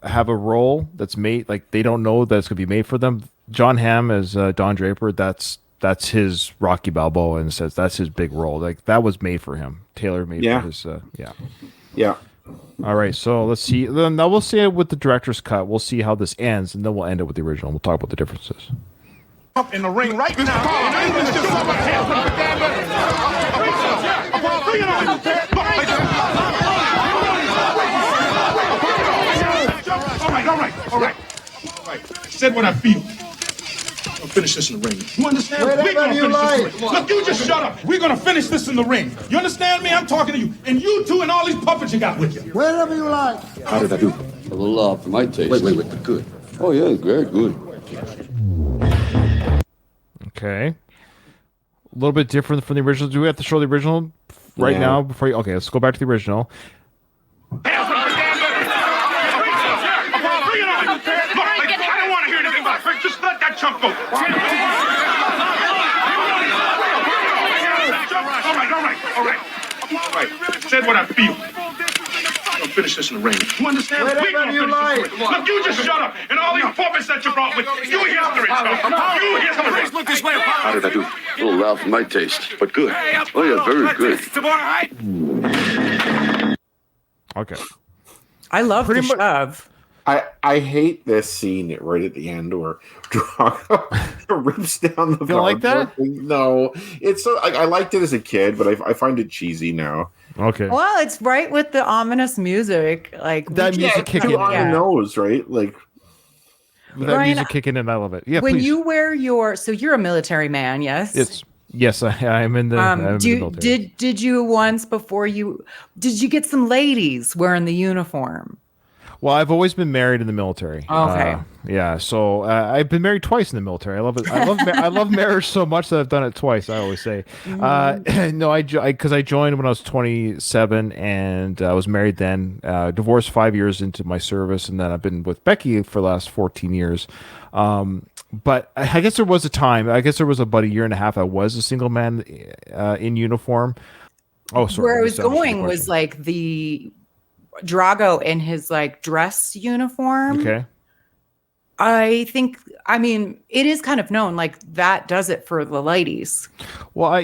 have a role that's made, like they don't know that it's going to be made for them. John Hamm as Don Draper, that's his Rocky Balboa, and says that's his big role. Like that was made for him. Taylor made for his. Yeah. All right, so let's see. Then we'll see it with the director's cut. We'll see how this ends, and then we'll end it with the original. We'll talk about the differences. Up in the ring right now. Bring it on. All right. I said what I feel. I'll finish this in the ring. You understand? We're gonna finish this in the ring. Look, you just shut up. We're gonna finish this in the ring. You understand me? I'm talking to you. And you two and all these puppets you got with you. Wherever you like. How did I do? A little for my taste. Wait, but good. Oh, yeah, very good. Okay. A little bit different from the original. Do we have to show the original right now before you? Okay, let's go back to the original. Just let that chump go. All right. Said what I feel. I'll finish this in the ring. You understand? We're gonna finish this in the ring. Look, you just shut up. And all these puppets that you brought with you hypocrites. You hypocrites. Look this way. How did I do? A little loud for my taste, but good. Oh yeah, very good. Okay. I love the shove. I hate this scene right at the end where Drago rips down the. You don't like that? No, it's so. I liked it as a kid, but I find it cheesy now. Okay. Well, it's right with the ominous music, like that music kicking on the nose, right? Like that music kicking in. I love it. Yeah. When please. you wear so you're a military man, yes? Yes, I'm in the. Did you once before did you get some ladies wearing the uniform? Well, I've always been married in the military. Okay. Yeah, so I've been married twice in the military. I love it. I love marriage so much that I've done it twice. I always say, no, because I joined when I was 27, and I was married then. Divorced 5 years into my service, and then I've been with Becky for the last 14 years. But I guess there was a time. I guess there was about a year and a half. I was a single man in uniform. Oh, sorry. Where I was going was like the Drago in his like dress uniform. Okay. I mean, it is kind of known like that does it for the ladies. Well, I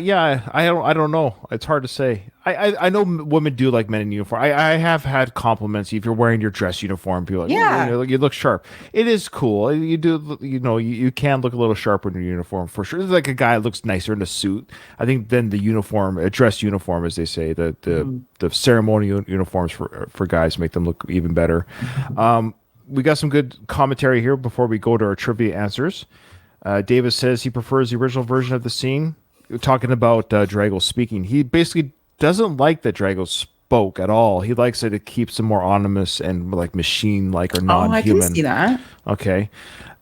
don't know. It's hard to say. I know women do like men in uniform. I have had compliments if you're wearing your dress uniform. People are like, yeah, you look sharp. It is cool. You do, you can look a little sharper in your uniform for sure. It's like a guy looks nicer in a suit. I think then the uniform, a dress uniform, as they say, the ceremonial uniforms for guys make them look even better. We got some good commentary here before we go to our trivia answers. Davis says he prefers the original version of the scene. Talking about Drago speaking, he basically doesn't like that Drago spoke at all. He likes that it keeps him more anonymous and like machine-like or non-human. I can see that. Okay.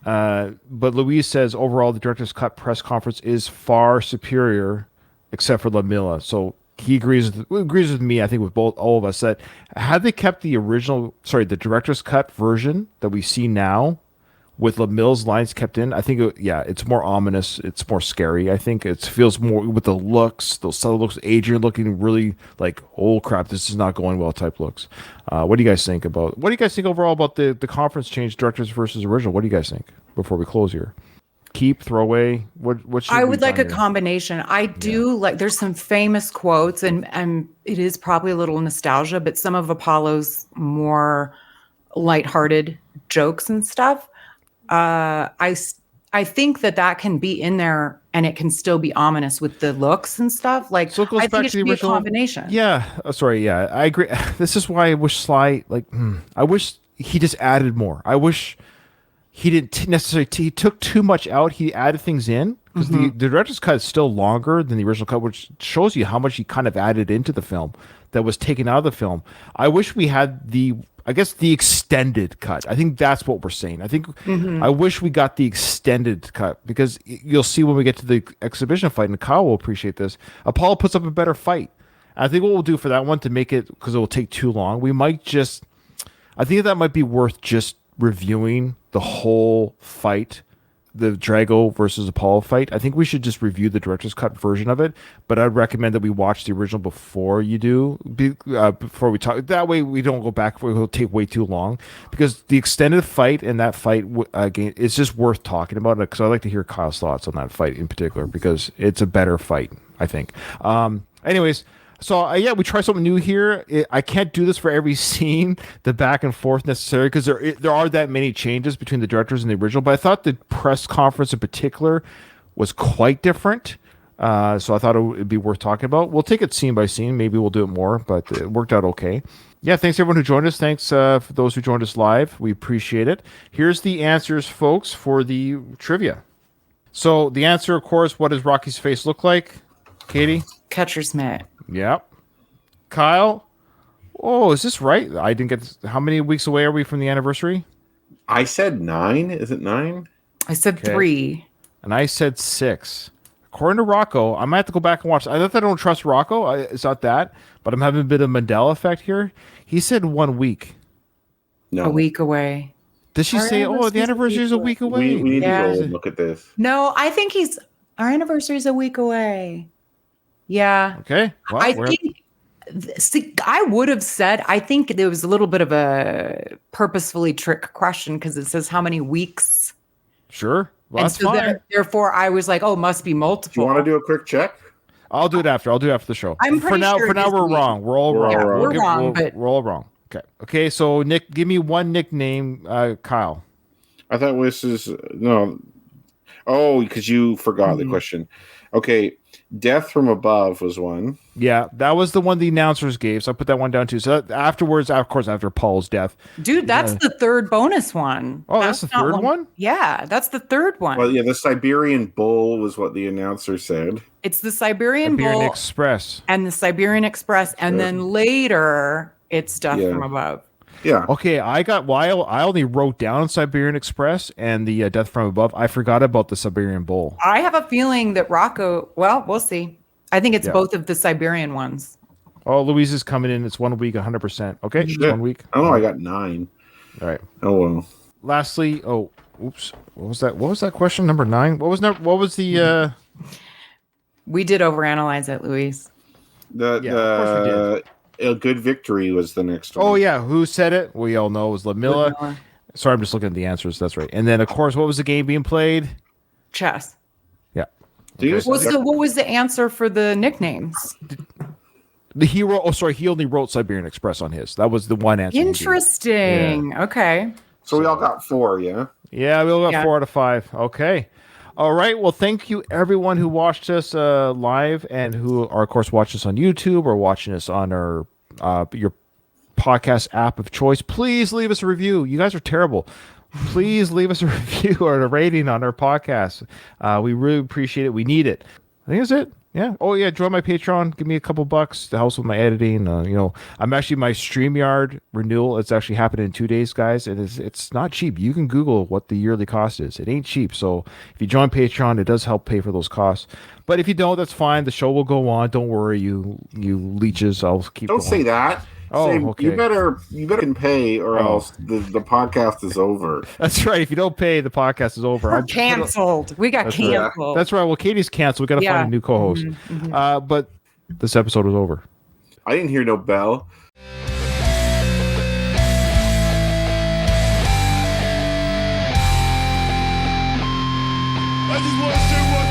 But Louise says overall the director's cut press conference is far superior, except for Lamilla. So he agrees with me. I think with all of us that had they kept the director's cut version that we see now, with LaMille's lines kept in, I think, it's more ominous. It's more scary. I think it feels more with the looks, those subtle looks. Adrian looking really like, oh crap, this is not going well type looks. What do you guys think overall about the conference change, directors versus original? What do you guys think before we close here? Keep, throw away? What should I we would like a here? combination. I do like, there's some famous quotes, and it is probably a little nostalgia, but some of Apollo's more lighthearted jokes and stuff. I think that can be in there, and it can still be ominous with the looks and stuff. Like, so it goes I back think it to the should be original a combination. Yeah, I agree. This is why I wish Sly, I wish he just added more. I wish he didn't necessarily. He took too much out. He added things in because the director's cut is still longer than the original cut, which shows you how much he kind of added into the film that was taken out of the film. I wish we had the extended cut. I think that's what we're saying. I think I wish we got the extended cut, because you'll see when we get to the exhibition fight, and Kyle will appreciate this. Apollo puts up a better fight. I think what we'll do for that one, to make it, because it will take too long, we might just, I think that might be worth just reviewing the whole fight, the Drago versus Apollo fight. I think we should just review the director's cut version of it, but I'd recommend that we watch the original before you do, before we talk. That way we don't go back, it'll take way too long, because the extended fight and that fight again, it's just worth talking about, because I'd like to hear Kyle's thoughts on that fight in particular, because it's a better fight, I think. Anyways, so we try something new here. I can't do this for every scene, the back and forth necessarily, because there are that many changes between the directors and the original. But I thought the press conference in particular was quite different. So I thought it would be worth talking about. We'll take it scene by scene. Maybe we'll do it more, but it worked out okay. Yeah, thanks everyone who joined us. Thanks for those who joined us live. We appreciate it. Here's the answers, folks, for the trivia. So the answer, of course, what does Rocky's face look like? Katie? Catcher's mitt. Yep. Kyle? Oh, is this right? I didn't get this. How many weeks away are we from the anniversary? I said 9. Is it 9? I said 3. And I said 6. According to Rocco, I might have to go back and watch. I don't trust Rocco. It's not that. But I'm having a bit of Mandela effect here. He said 1 week. No. A week away. Did she say, the anniversary is a week away? We need to go and look at this. No, I think our anniversary is a week away. Yeah. Okay. Well, I would have said, I think there was a little bit of a purposefully trick question, because it says how many weeks. Sure. Well, that's fine. Therefore, I was like, must be multiple. Do you want to do a quick check? I'll do it after. I'll do it after the show. I'm pretty sure. For now, we're wrong. We're all wrong. Yeah, we're wrong, but we're all wrong. Okay. Okay. So Nick, give me one nickname, Kyle. I thought this is no. Oh, because you forgot the question. Okay. Death from Above was one. Yeah, that was the one the announcers gave, so I put that one down too. So afterwards, of course, after Paul's death. Dude, that's the third bonus one. Oh, that's the third one? Yeah, that's the third one. Well, yeah, the Siberian Bull was what the announcer said. It's the Siberian Bull Express. And the Siberian Express, and then later it's Death from Above. Yeah. Okay, I only wrote down Siberian Express and the Death from Above. I forgot about the Siberian Bull. I have a feeling that Rocco, well, we'll see. I think it's both of the Siberian ones. Oh, Louise is coming in. It's 1 week, 100%. Okay, it's 1 week. Oh, I got 9. All right. Oh, well. Lastly, oops. What was that? What was that question? Number 9? What was the... We did overanalyze it, Louise. Of course we did. A Good Victory was the next one. Oh, yeah. Who said it? We all know it was LaMilla. Sorry, I'm just looking at the answers. That's right. And then, of course, what was the game being played? Chess. Yeah. Okay. What was the answer for the nicknames? He only wrote Siberian Express on his. That was the one answer. Interesting. Yeah. Okay. So we all got 4, yeah? Yeah, we all got 4 out of 5. Okay. All right. Well, thank you everyone who watched us live and who are, of course, watching us on YouTube or watching us on our your podcast app of choice. Please leave us a review. You guys are terrible. Please leave us a review or a rating on our podcast. We really appreciate it. We need it. I think that's it. Yeah. Oh, yeah. Join my Patreon. Give me a couple bucks to help with my editing. I'm actually my StreamYard renewal. It's actually happening in 2 days, guys. It's not cheap. You can Google what the yearly cost is. It ain't cheap. So if you join Patreon, it does help pay for those costs. But if you don't, that's fine. The show will go on. Don't worry, you leeches. I'll keep. Don't say that. Oh, okay. You better pay, or else the podcast is over. That's right. If you don't pay, the podcast is over. We're canceled. We got canceled. That's right. Well, Katie's canceled. We got to find a new co-host. But this episode was over. I didn't hear no bell. I just want to say one